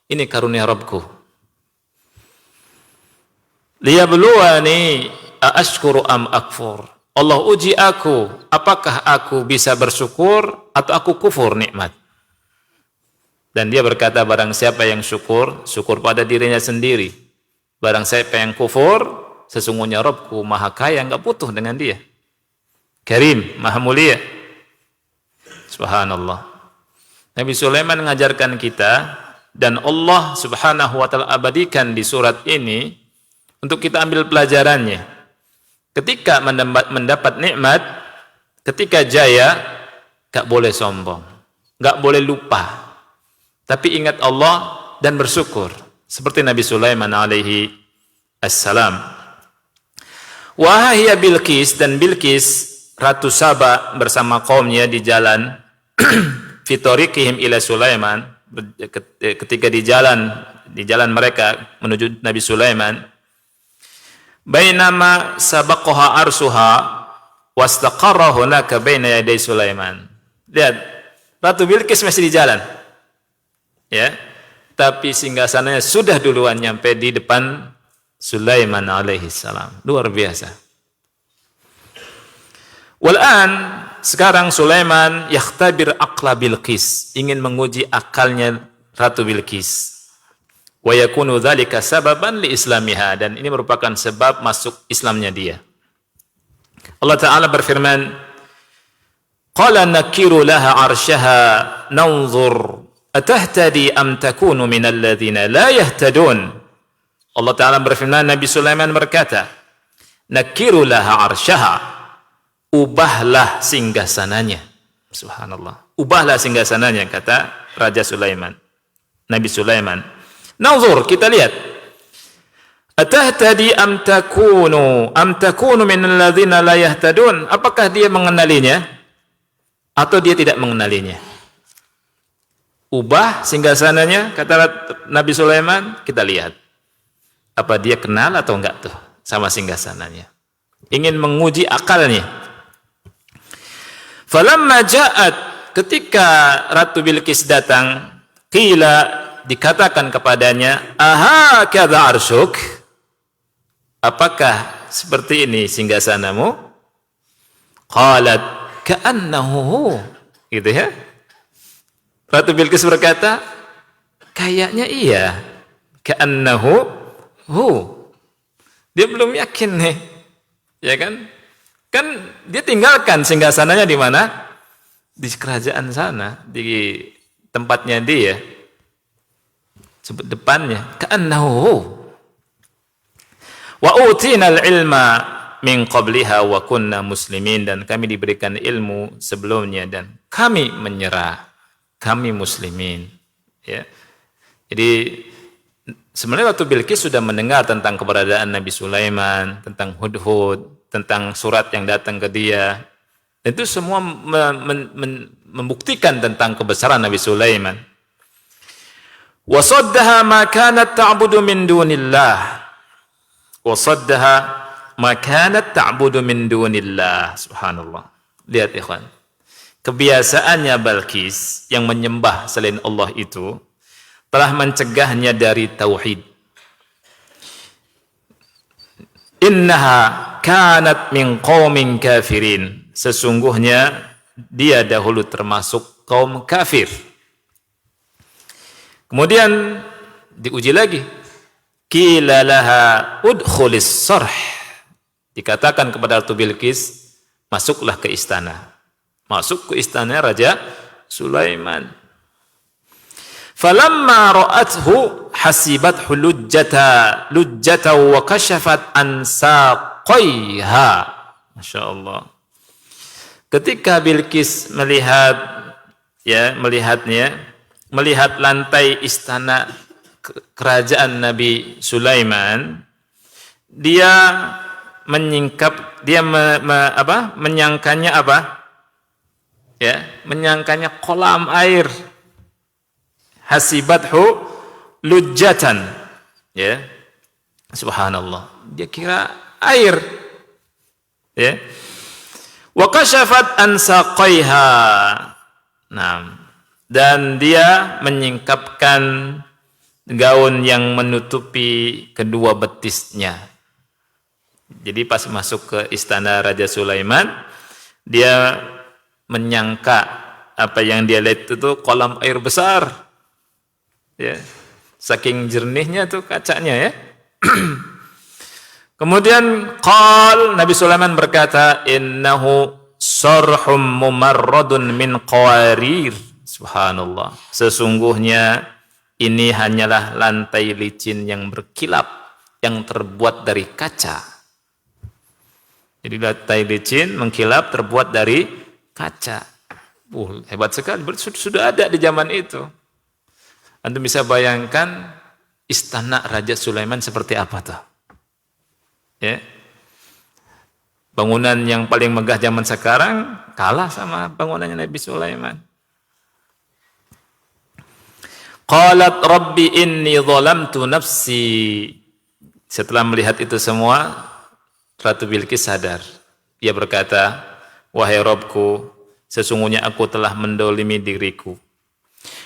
ini karunia Rabbku. Liyabluwani aashkuru am akfur, Allah uji aku, apakah aku bisa bersyukur atau aku kufur nikmat. Dan dia berkata, barang siapa yang syukur, syukur pada dirinya sendiri. Barang siapa yang kufur, sesungguhnya Rabbku maha kaya, enggak butuh dengan dia. Karim, maha mulia. Subhanallah. Nabi Sulaiman mengajarkan kita, dan Allah Subhanahu wa ta'ala abadikan di surat ini untuk kita ambil pelajarannya. Ketika mendapat nikmat, ketika jaya, enggak boleh sombong, enggak boleh lupa. Tapi ingat Allah dan bersyukur seperti Nabi Sulaiman alaihi assalam. Wa hiya Bilqis, dan Bilqis Ratu Saba bersama kaumnya di jalan fi tariqihim ila Sulaiman, ketika di jalan mereka menuju Nabi Sulaiman, bainama sabaqaha arsuha wastaqarra hunaka baina yaday Sulaiman. Lihat, Ratu Bilqis masih di jalan. Ya, tapi singgasananya sudah duluan nyampe di depan Sulaiman alaihi salam. Luar biasa. Wal'an, sekarang Sulaiman yakhtabir aqla Bilqis, ingin menguji akalnya Ratu Bilqis. Wa yakunu dzalika sababan li islamiha, dan ini merupakan sebab masuk Islamnya dia. Allah Ta'ala berfirman, qala nakiru laha arsyaha nanzur atahtadi am takunu minal ladzina la yahtadun. Allah Ta'ala berfirman, Nabi Sulaiman berkata, nakiru laha arsyaha, ubahlah singgasananya. Subhanallah, ubahlah singgasananya, kata Raja Sulaiman, Nabi Sulaiman. Nazur, kita lihat, atahtadi am takunu minal ladzina la yahtadun, apakah dia mengenalinya atau dia tidak mengenalinya? Ubah singgasananya, kata Nabi Sulaiman, kita lihat apa dia kenal atau enggak tuh. sama singgasananya. Ingin menguji akalnya. Falamma ja'at, ketika Ratu Bilqis datang, qila, dikatakan kepadanya, aha kadza arsyuk, apakah seperti ini singgasanamu? Qalat ka'annahu, gitu ya. Ratu Bilqis berkata, kayaknya iya. Ka'annahu hu. Dia belum yakin nih. Ya kan? Kan dia tinggalkan singgasananya di mana? Di kerajaan sana, di tempatnya dia. Sebut depannya, ka'annahu. Wa utinal ilma min qabliha wa kunna muslimin, dan kami diberikan ilmu sebelumnya dan kami menyerah, kami muslimin. Ya. Jadi sebenarnya waktu Bilqis sudah mendengar tentang keberadaan Nabi Sulaiman, tentang Hudhud, tentang surat yang datang ke dia. Itu semua membuktikan tentang kebesaran Nabi Sulaiman. Wa saddaha ma kanat ta'budu min dunillah. Wa saddaha ma kanat ta'budu min dunillah. Subhanallah. Lihat ikhwan. Kebiasaannya Bilqis yang menyembah selain Allah itu telah mencegahnya dari tauhid. Innaha kanat min qaumin kafirin. Sesungguhnya dia dahulu termasuk kaum kafir. Kemudian diuji lagi. Qila laha udkhulis sarh. Dikatakan kepada Ratu Bilqis, masuklah ke istana. Masuk ke istana Raja Sulaiman. Falamma ra'athu hasibathu lujjata wa kashafat an saqaiha. Masya Allah. Ketika Bilqis melihat lantai istana kerajaan Nabi Sulaiman, dia menyangkanya apa? Ya, menyangkanya kolam air. Hasibathu lujjatan, ya, subhanallah, dia kira air, ya. Wa kashafat an saqaiha, nah, dan dia menyingkapkan gaun yang menutupi kedua betisnya. Jadi pas masuk ke istana Raja Sulaiman, dia menyangka apa yang dia lihat itu kolam air besar. Ya, saking jernihnya tuh kacanya, ya. Kemudian Nabi Sulaiman berkata, innahu sarhum mumarradun min qawarir. Subhanallah. Sesungguhnya ini hanyalah lantai licin yang berkilap, yang terbuat dari kaca. Jadi lantai licin mengkilap terbuat dari kaca. Hebat sekali. Sudah ada di zaman itu. Anda bisa bayangkan istana Raja Sulaiman seperti apa tuh? Ya. Bangunan yang paling megah zaman sekarang kalah sama bangunannya Nabi Sulaiman. Qalat rabbi inni zalamtu nafsi. Setelah melihat itu semua, Ratu Bilqis sadar. Ia berkata, wahai Rabbku, sesungguhnya aku telah mendolimi diriku.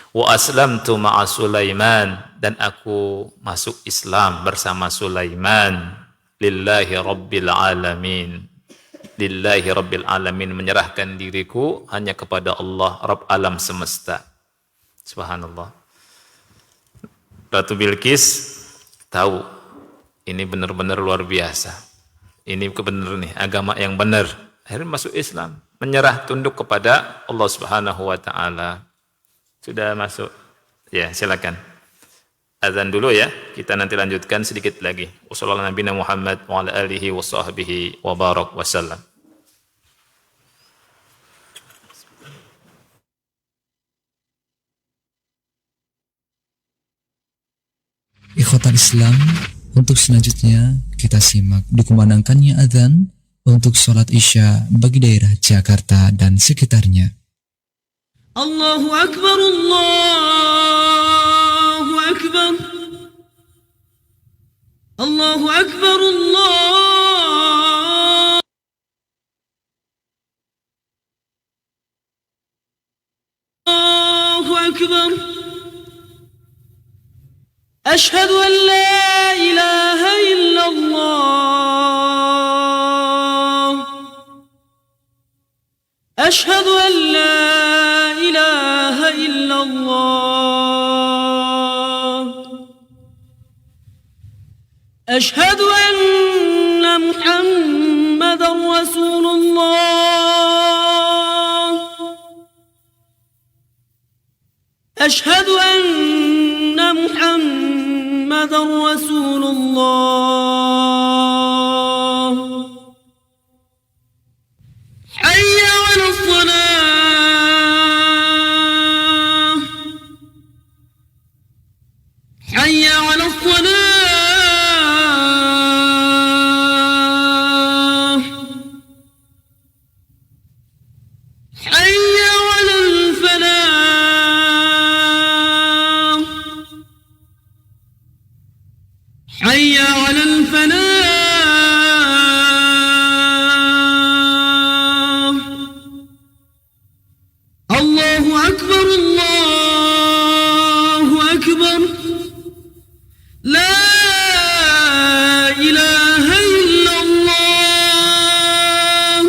Wa aslamtu ma'a Sulaiman, dan aku masuk Islam bersama Sulaiman. Lillahi rabbil alamin. Lillahi rabbil alamin, menyerahkan diriku hanya kepada Allah, Rabb alam semesta. Subhanallah. Ratu Bilqis tahu ini benar-benar luar biasa. Ini benar nih agama yang benar. Akhirnya masuk Islam, menyerah tunduk kepada Allah Subhanahu wa taala. Sudah masuk? Ya, silakan. Azan dulu ya. Kita nanti lanjutkan sedikit lagi. Wassallallahu nabiyana Muhammad wa ala alihi wa sahbihi wa barak wasallam. Ikhwatal Islam, untuk selanjutnya kita simak dikumandangkannya azan untuk sholat Isya bagi daerah Jakarta dan sekitarnya. Allahu Akbar, Allahu Akbar. الله أكبر الله أكبر أشهد أن لا إله إلا الله أشهد أن لا إله إلا الله أشهد أن محمدا رسول الله أشهد أن محمدا رسول الله حي على الصلاة حي على الصلاة حي على الفلاح حي على الفلاح الله أكبر الله أكبر لا إله إلا الله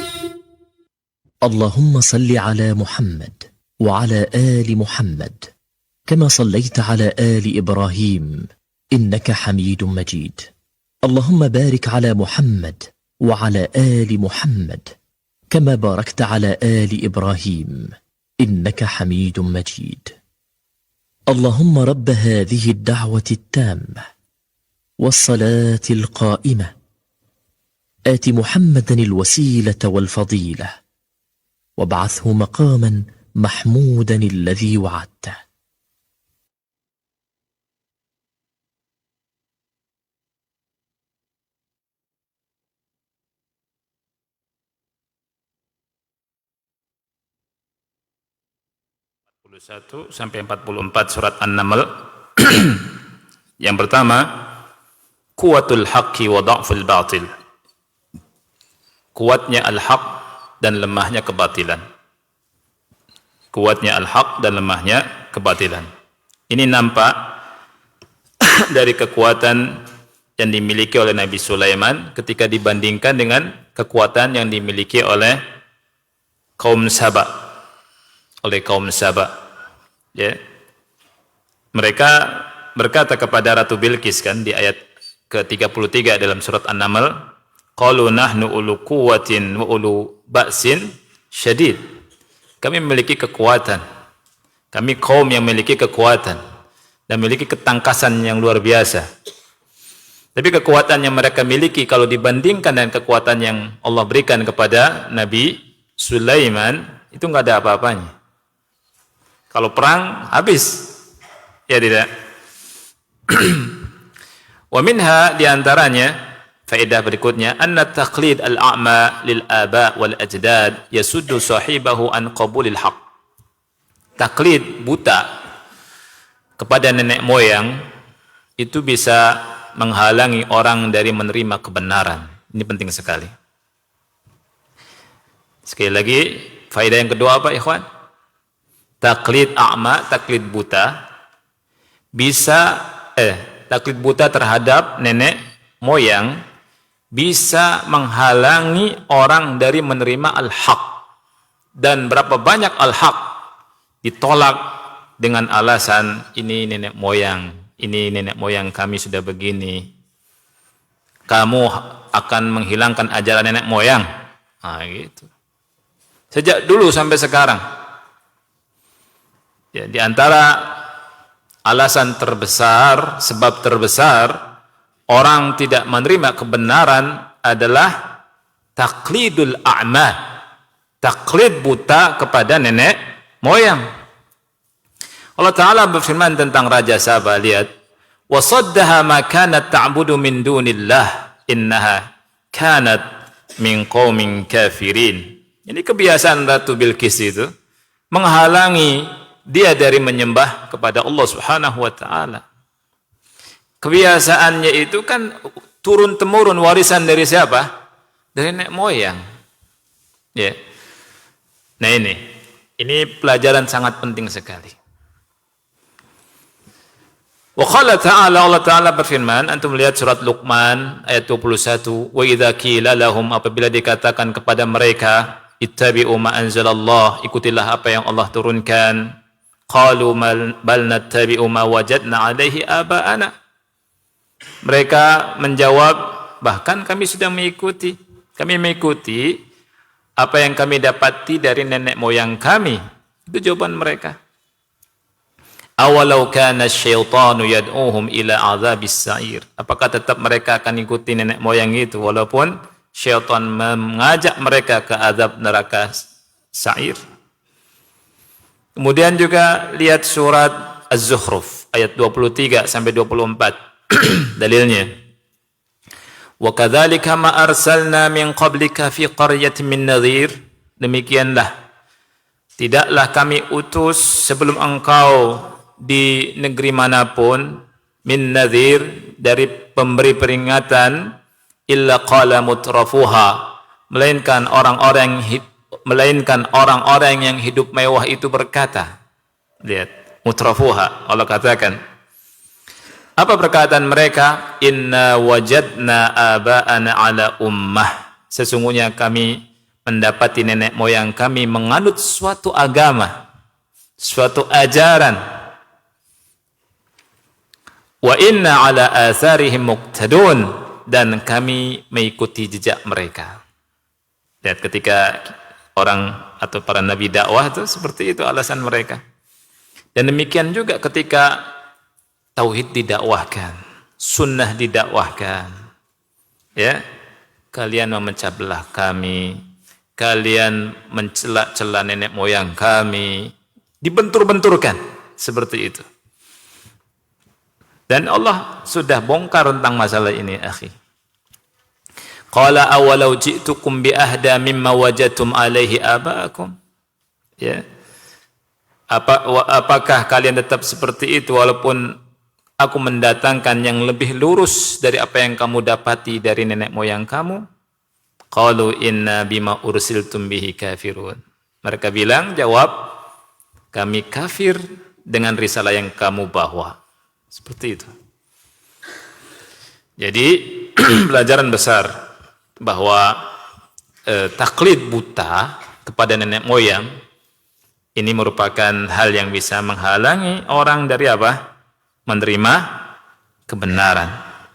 اللهم صل على محمد وعلى آل محمد كما صليت على آل إبراهيم إنك حميد مجيد اللهم بارك على محمد وعلى آل محمد كما باركت على آل إبراهيم إنك حميد مجيد اللهم رب هذه الدعوة التامة والصلاة القائمة آت محمدا الوسيلة والفضيلة وابعثه مقاما محمودا الذي وعدته. 41 sampai 44 surat An-Naml. Yang pertama, kuwatul haqqi wa dha'ful batil. Kuatnya al-haq dan lemahnya kebatilan. Kuatnya al-haq dan lemahnya kebatilan. Ini nampak dari kekuatan yang dimiliki oleh Nabi Sulaiman ketika dibandingkan dengan kekuatan yang dimiliki oleh kaum Saba. Ya. Mereka berkata kepada Ratu Bilqis kan di ayat ke-33 dalam surat An-Naml, qalu nahnu ulu quwwatin wa ulu ba'sin syadid. Kami memiliki kekuatan. Kami kaum yang memiliki kekuatan dan memiliki ketangkasan yang luar biasa. Tapi kekuatan yang mereka miliki kalau dibandingkan dengan kekuatan yang Allah berikan kepada Nabi Sulaiman, itu enggak ada apa-apanya. Kalau perang habis. Ya tidak. Wa minha diantaranya faedah berikutnya anna taqlid al-a'ma lil aba wal ajdad yasuddu sahibahu an qabulil haqq. Taklid buta kepada nenek moyang itu bisa menghalangi orang dari menerima kebenaran. Ini penting sekali. Sekali lagi, faedah yang kedua apa, ikhwan? Taklid a'ma, taklid buta bisa taklid buta terhadap nenek moyang bisa menghalangi orang dari menerima al-haq. Dan berapa banyak al-haq ditolak dengan alasan ini nenek moyang kami sudah begini. Kamu akan menghilangkan ajaran nenek moyang. Nah, gitu. Sejak dulu sampai sekarang. Ya, di antara alasan terbesar, sebab terbesar orang tidak menerima kebenaran adalah taklidul a'ma, taklid buta kepada nenek moyang. Allah Ta'ala berfirman tentang Raja Saba, lihat, وَصَدَّهَا مَا كَانَتْ تَعْبُدُ مِنْ دُونِ اللَّهِ إِنَّهَا كَانَتْ مِنْ قَوْمٍ كَافِرِينَ. Ini kebiasaan Ratu Bilqis itu, menghalangi dia dari menyembah kepada Allah Subhanahu wa Ta'ala. kebiasaannya itu kan turun-temurun, warisan dari siapa? Dari nenek moyang. Ya. Nah ini pelajaran sangat penting sekali. Wa qala ta'ala, Allah Ta'ala berfirman, antum lihat surat Luqman ayat 21, wa idza qila lahum, apabila dikatakan kepada mereka, ittabi'u ma anzalallah, ikutilah apa yang Allah turunkan, qalu bal nattabi'u ma wajadna 'alaihi aba'ana. Mereka menjawab, bahkan kami sudah mengikuti apa yang kami dapati dari nenek moyang kami. Itu jawaban mereka. Awalau kana syaitanu yad'uhum ila azabis sa'ir. Apakah tetap mereka akan ikuti nenek moyang itu walaupun syaitan mengajak mereka ke azab neraka sa'ir? Kemudian juga lihat surat Az-Zukhruf ayat 23 sampai 24. Dalilnya, wa kadzalika ma arsalna min qablika fi qaryatin min nadhir. Demikianlah tidaklah kami utus sebelum engkau di negeri manapun min nadhir, dari pemberi peringatan, illa qala mutrafuha, melainkan orang-orang yang hidup mewah itu berkata. Lihat, mutrafuha, Allah katakan, apa perkataan mereka? Inna wajadna aba'ana ala ummah, sesungguhnya kami mendapati nenek moyang kami menganut suatu agama, suatu ajaran. Wa inna ala atharihim muqtadun, dan kami mengikuti jejak mereka. Lihat, ketika orang atau para nabi dakwah itu seperti itu alasan mereka. Dan demikian juga ketika tauhid didakwahkan, sunnah didakwahkan. Ya, kalian memecah belah kami, kalian mencela-cela nenek moyang kami, dibentur-benturkan seperti itu. Dan Allah sudah bongkar tentang masalah ini, akhi. Qala awalau ji'tukum bi ahda mimma wajadtum alaihi aba'akum. Ya. Apakah kalian tetap seperti itu walaupun aku mendatangkan yang lebih lurus dari apa yang kamu dapati dari nenek moyang kamu? Qalu inna bima ursiltum bihi kafirun. Mereka bilang, jawab, kami kafir dengan risalah yang kamu bawa. Seperti itu. Jadi pelajaran besar bahwa taklid buta kepada nenek moyang ini merupakan hal yang bisa menghalangi orang dari apa? Menerima kebenaran.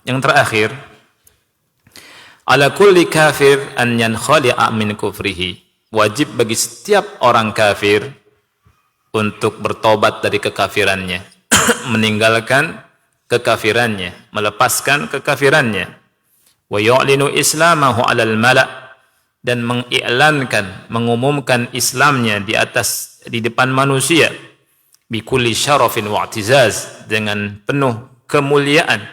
Yang terakhir, ala kulli kafir an yankhali'a min kufrihi. Wajib bagi setiap orang kafir untuk bertobat dari kekafirannya. Meninggalkan kekafirannya, melepaskan kekafirannya. Wa yu'linu islamahu 'alal mala', dan mengiklankan, mengumumkan Islamnya di depan manusia, bi kulli syarafin wa i'tizaz, dengan penuh kemuliaan.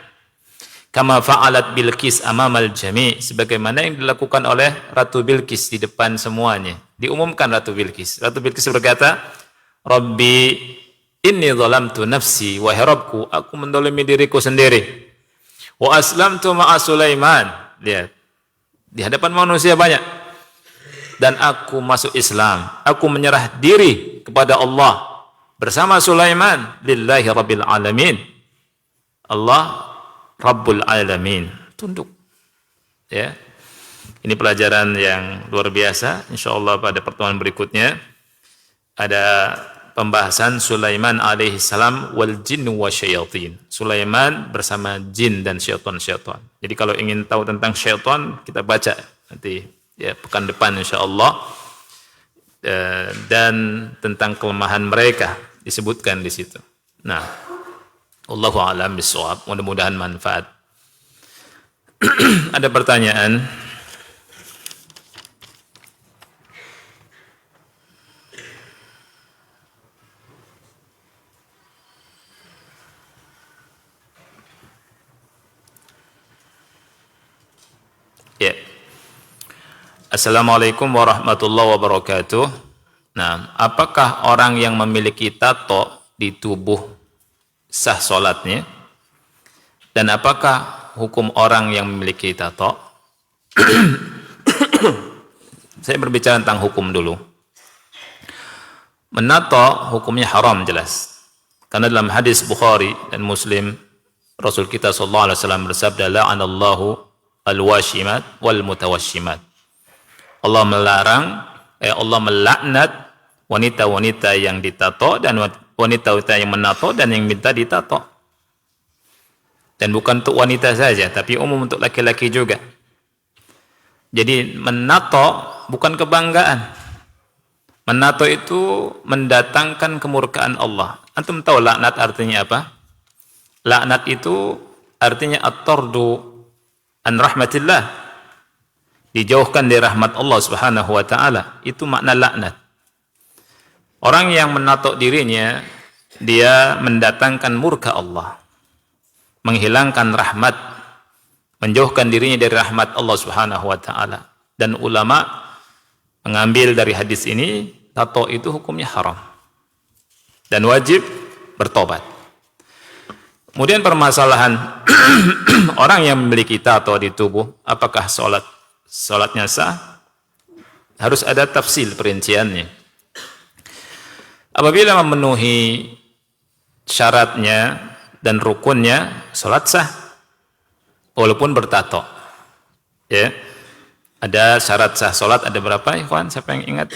Kama fa'alat Bilqis amamal jami', sebagaimana yang dilakukan oleh Ratu Bilqis di depan semuanya. Diumumkan Ratu Bilqis. Ratu Bilqis berkata, Rabbi inni zalamtu nafsi, wahai Rabbku, aku mendolimi diriku sendiri. Wa aslamtu ma'a Sulaiman. Lihat, di hadapan manusia banyak. Dan aku masuk Islam. Aku menyerah diri kepada Allah bersama Sulaiman. Lillahi rabbil alamin. Allah Rabbul alamin. Tunduk. Ya. Ini pelajaran yang luar biasa. Insyaallah pada pertemuan berikutnya ada pembahasan Sulaiman alaihissalam wal jin wa syayatin. Sulaiman bersama jin dan syaitan-syaitan. Jadi kalau ingin tahu tentang syaitan, kita baca nanti ya pekan depan insyaallah. Dan tentang kelemahan mereka disebutkan di situ. Nah, Allahu a'lam bishawab. Mudah-mudahan manfaat. Ada pertanyaan? Ya. Assalamualaikum warahmatullahi wabarakatuh. Nah, apakah orang yang memiliki tato di tubuh sah solatnya? Dan apakah hukum orang yang memiliki tato? Saya berbicara tentang hukum dulu. Menato hukumnya haram jelas. Karena dalam hadis Bukhari dan Muslim, Rasul kita sallallahu alaihi wasallam bersabda, la'anallahu al-washimat wal mutawashimat. Allah melaknat wanita-wanita yang ditato dan wanita-wanita yang menato dan yang minta ditato. Dan bukan untuk wanita saja, tapi umum untuk laki-laki juga. Jadi menato bukan kebanggaan. Menato itu mendatangkan kemurkaan Allah. Antum tahu laknat artinya apa? Laknat itu artinya at-tardu an rahmatillah. Dijauhkan dari rahmat Allah Subhanahu wa taala. Itu makna laknat. Orang yang menato dirinya, dia mendatangkan murka Allah. Menghilangkan rahmat, menjauhkan dirinya dari rahmat Allah Subhanahu wa taala. Dan ulama mengambil dari hadis ini, tato itu hukumnya haram dan wajib bertobat. Kemudian permasalahan orang yang memiliki tato di tubuh, apakah salatnya sah? Harus ada tafsil perinciannya. Apabila memenuhi syaratnya dan rukunnya, salat sah walaupun bertato. Ya. Ada syarat sah salat, ada berapa ikhwan? Siapa yang ingat?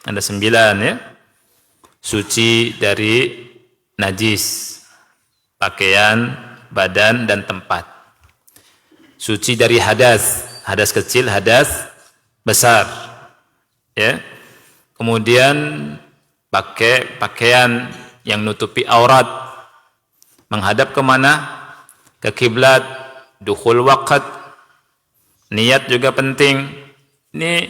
Ada 9 ya. Suci dari najis, pakaian, badan dan tempat. Suci dari hadas, hadas kecil, hadas besar. Ya. Kemudian pakai pakaian yang nutupi aurat, menghadap kemana? Ke kiblat, dukhul waqt, niat juga penting. Ini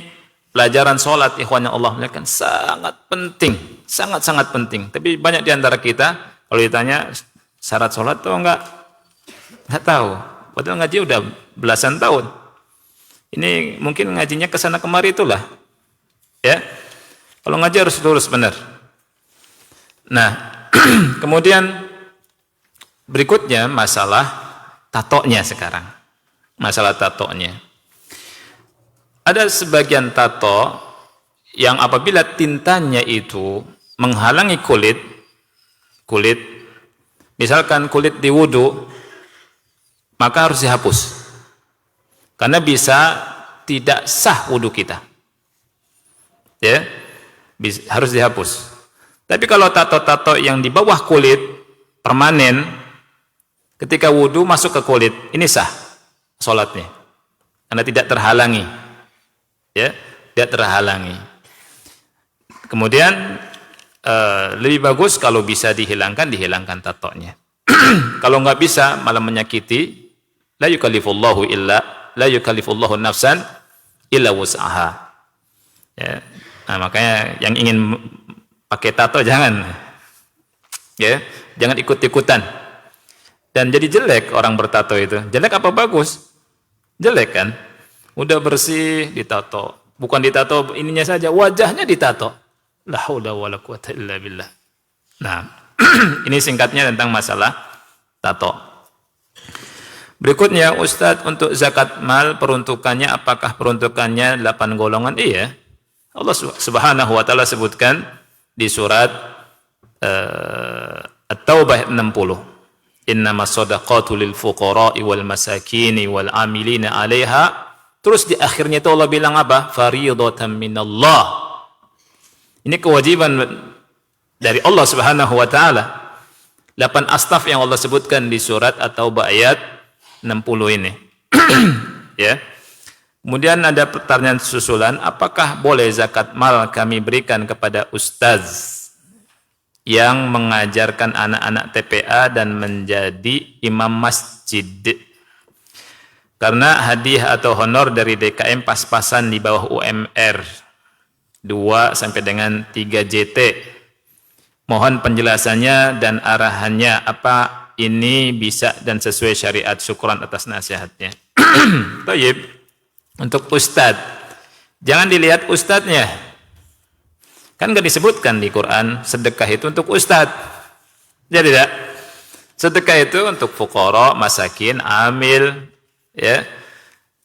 pelajaran sholat, ikhwan yang Allah muliakan, sangat penting, sangat-sangat penting. Tapi banyak di antara kita, kalau ditanya syarat sholat tahu enggak tahu. Padahal ngaji udah belasan tahun. Ini mungkin ngajinya kesana kemari itulah. Ya, kalau ngaji harus lurus benar. Nah, kemudian berikutnya masalah tatonya sekarang. Masalah tatonya. Ada sebagian tato yang apabila tintanya itu menghalangi kulit, misalkan kulit di wudu, maka harus dihapus. Karena bisa tidak sah wudu kita. Ya, harus dihapus. Tapi kalau tato-tato yang di bawah kulit permanen, ketika wudu masuk ke kulit, ini sah sholatnya, karena tidak terhalangi, ya, tidak terhalangi. Kemudian lebih bagus kalau bisa dihilangkan tatonya. Kalau nggak bisa malah menyakiti, la yukallifullahu nafsan illa wus'aha. Ya. Nah, makanya yang ingin pakai tato jangan, ya, jangan ikut-ikutan. Dan jadi jelek orang bertato itu. Jelek apa bagus? Jelek kan? Udah bersih ditato. Bukan ditato ininya saja, wajahnya ditato. La haula wala quwata illa billah. Nah, ini singkatnya tentang masalah tato. Berikutnya, Ustadz, untuk zakat mal peruntukannya, apakah peruntukannya 8 golongan? Iya. Allah Subhanahu wa taala sebutkan di surat At-Taubah 60. Innamas shadaqatu lil fuqara'i wal masakini wal 'amilina 'alaiha. Terus di akhirnya itu Allah bilang apa? Fariidatan minallah. Ini kewajiban dari Allah Subhanahu wa taala. 8 astaf yang Allah sebutkan di surat At-Taubah ayat 60 ini. Ya. Kemudian ada pertanyaan susulan, apakah boleh zakat mal kami berikan kepada ustaz yang mengajarkan anak-anak TPA dan menjadi imam masjid? Karena hadiah atau honor dari DKM pas-pasan di bawah UMR 2 sampai dengan 3 JT. Mohon penjelasannya dan arahannya, apa ini bisa dan sesuai syariat? Syukran atas nasihatnya. Baik. Untuk ustadz, jangan dilihat ustadznya. Kan nggak disebutkan di Quran sedekah itu untuk ustadz. Jadi tidak. Sedekah itu untuk fuqara, masakin, amil, ya.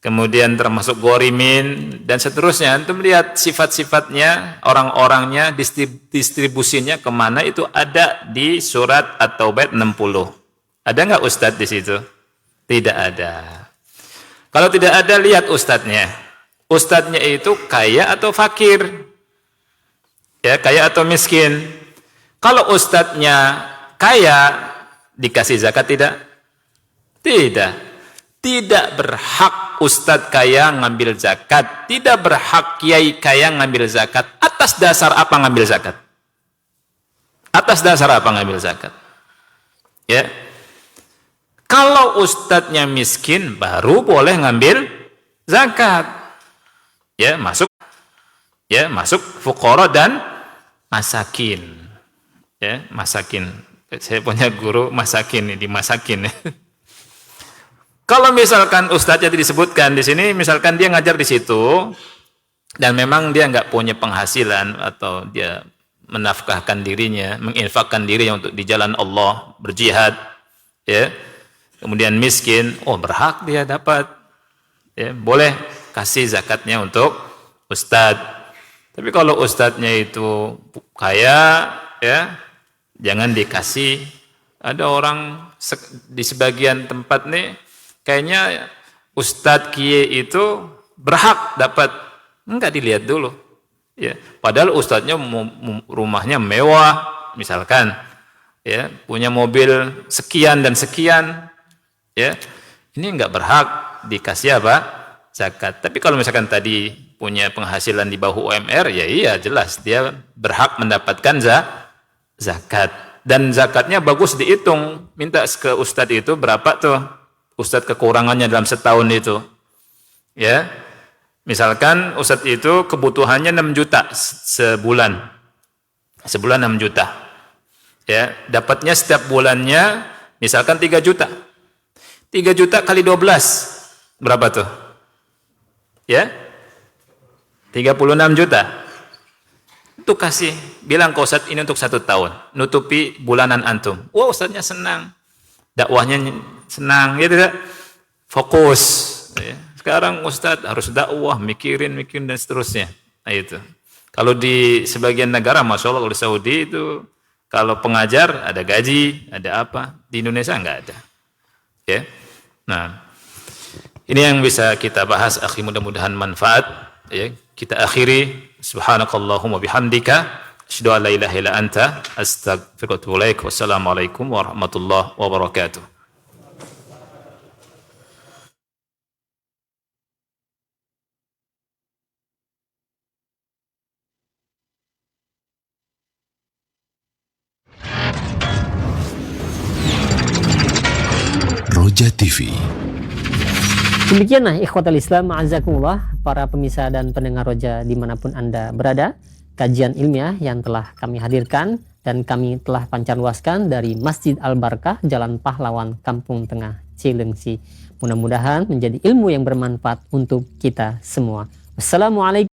Kemudian termasuk gorimin dan seterusnya. Antum lihat sifat-sifatnya, orang-orangnya, distribusinya kemana itu ada di surat At-Taubah 60. Ada nggak ustadz di situ? Tidak ada. Kalau tidak ada, lihat ustadznya. Ustadznya itu kaya atau fakir? Ya, kaya atau miskin? Kalau ustadznya kaya, dikasih zakat tidak? Tidak. Tidak berhak ustadz kaya ngambil zakat. Tidak berhak kiai kaya ngambil zakat. Atas dasar apa ngambil zakat? Atas dasar apa ngambil zakat? Ya. Kalau ustadznya miskin, baru boleh ngambil zakat. Ya, masuk fuqara dan masakin. Ya, masakin. Saya punya guru masakin, dimasakin. Kalau misalkan ustadznya disebutkan di sini, misalkan dia ngajar di situ dan memang dia nggak punya penghasilan atau dia menafkahkan dirinya, menginfakkan dirinya untuk di jalan Allah, berjihad, ya. Kemudian miskin, berhak dia dapat, ya, boleh kasih zakatnya untuk ustadz. Tapi kalau ustadznya itu kaya, ya, jangan dikasih. Ada orang di sebagian tempat nih, kayaknya ustadz kiai itu berhak dapat. Enggak dilihat dulu. Ya, padahal ustadznya rumahnya mewah, misalkan, ya, punya mobil sekian dan sekian, ya, ini enggak berhak dikasih apa? Zakat. Tapi kalau misalkan tadi punya penghasilan di bawah UMR, ya iya jelas dia berhak mendapatkan zakat. Dan zakatnya bagus dihitung. Minta ke ustadz itu berapa tuh ustadz kekurangannya dalam setahun itu. Ya. Misalkan ustadz itu kebutuhannya 6 juta sebulan. Sebulan 6 juta. Ya, dapatnya setiap bulannya misalkan 3 juta. 3 juta kali 12 berapa tuh? Ya? 36 juta. Itu kasih, bilang ke ustadz ini untuk 1 tahun, nutupi bulanan antum. Wah, ustadznya senang, dakwahnya senang, ya tidak? Fokus. Ya. Sekarang ustadz harus dakwah, mikirin dan seterusnya. Nah, itu. Kalau di sebagian negara, masya Allah, di Saudi itu kalau pengajar ada gaji, ada apa? Di Indonesia enggak ada. Ya. Nah, ini yang bisa kita bahas, akhi, mudah-mudahan manfaat. Ya, kita akhiri. Subhanakallahumma bihamdika asyhadu an la ilaha illa anta astaghfiruka wa atubu ilaik. Wassalamualaikum warahmatullahi wabarakatuh. Roja TV. Demikianlah ikhwatal Islam, ma'azakumullah, para pemirsa dan pendengar Roja dimanapun Anda berada, kajian ilmiah yang telah kami hadirkan dan kami telah pancarluaskan dari Masjid Al-Barakah, Jalan Pahlawan, Kampung Tengah, Cilengsi. Mudah-mudahan menjadi ilmu yang bermanfaat untuk kita semua. Wassalamualaikum.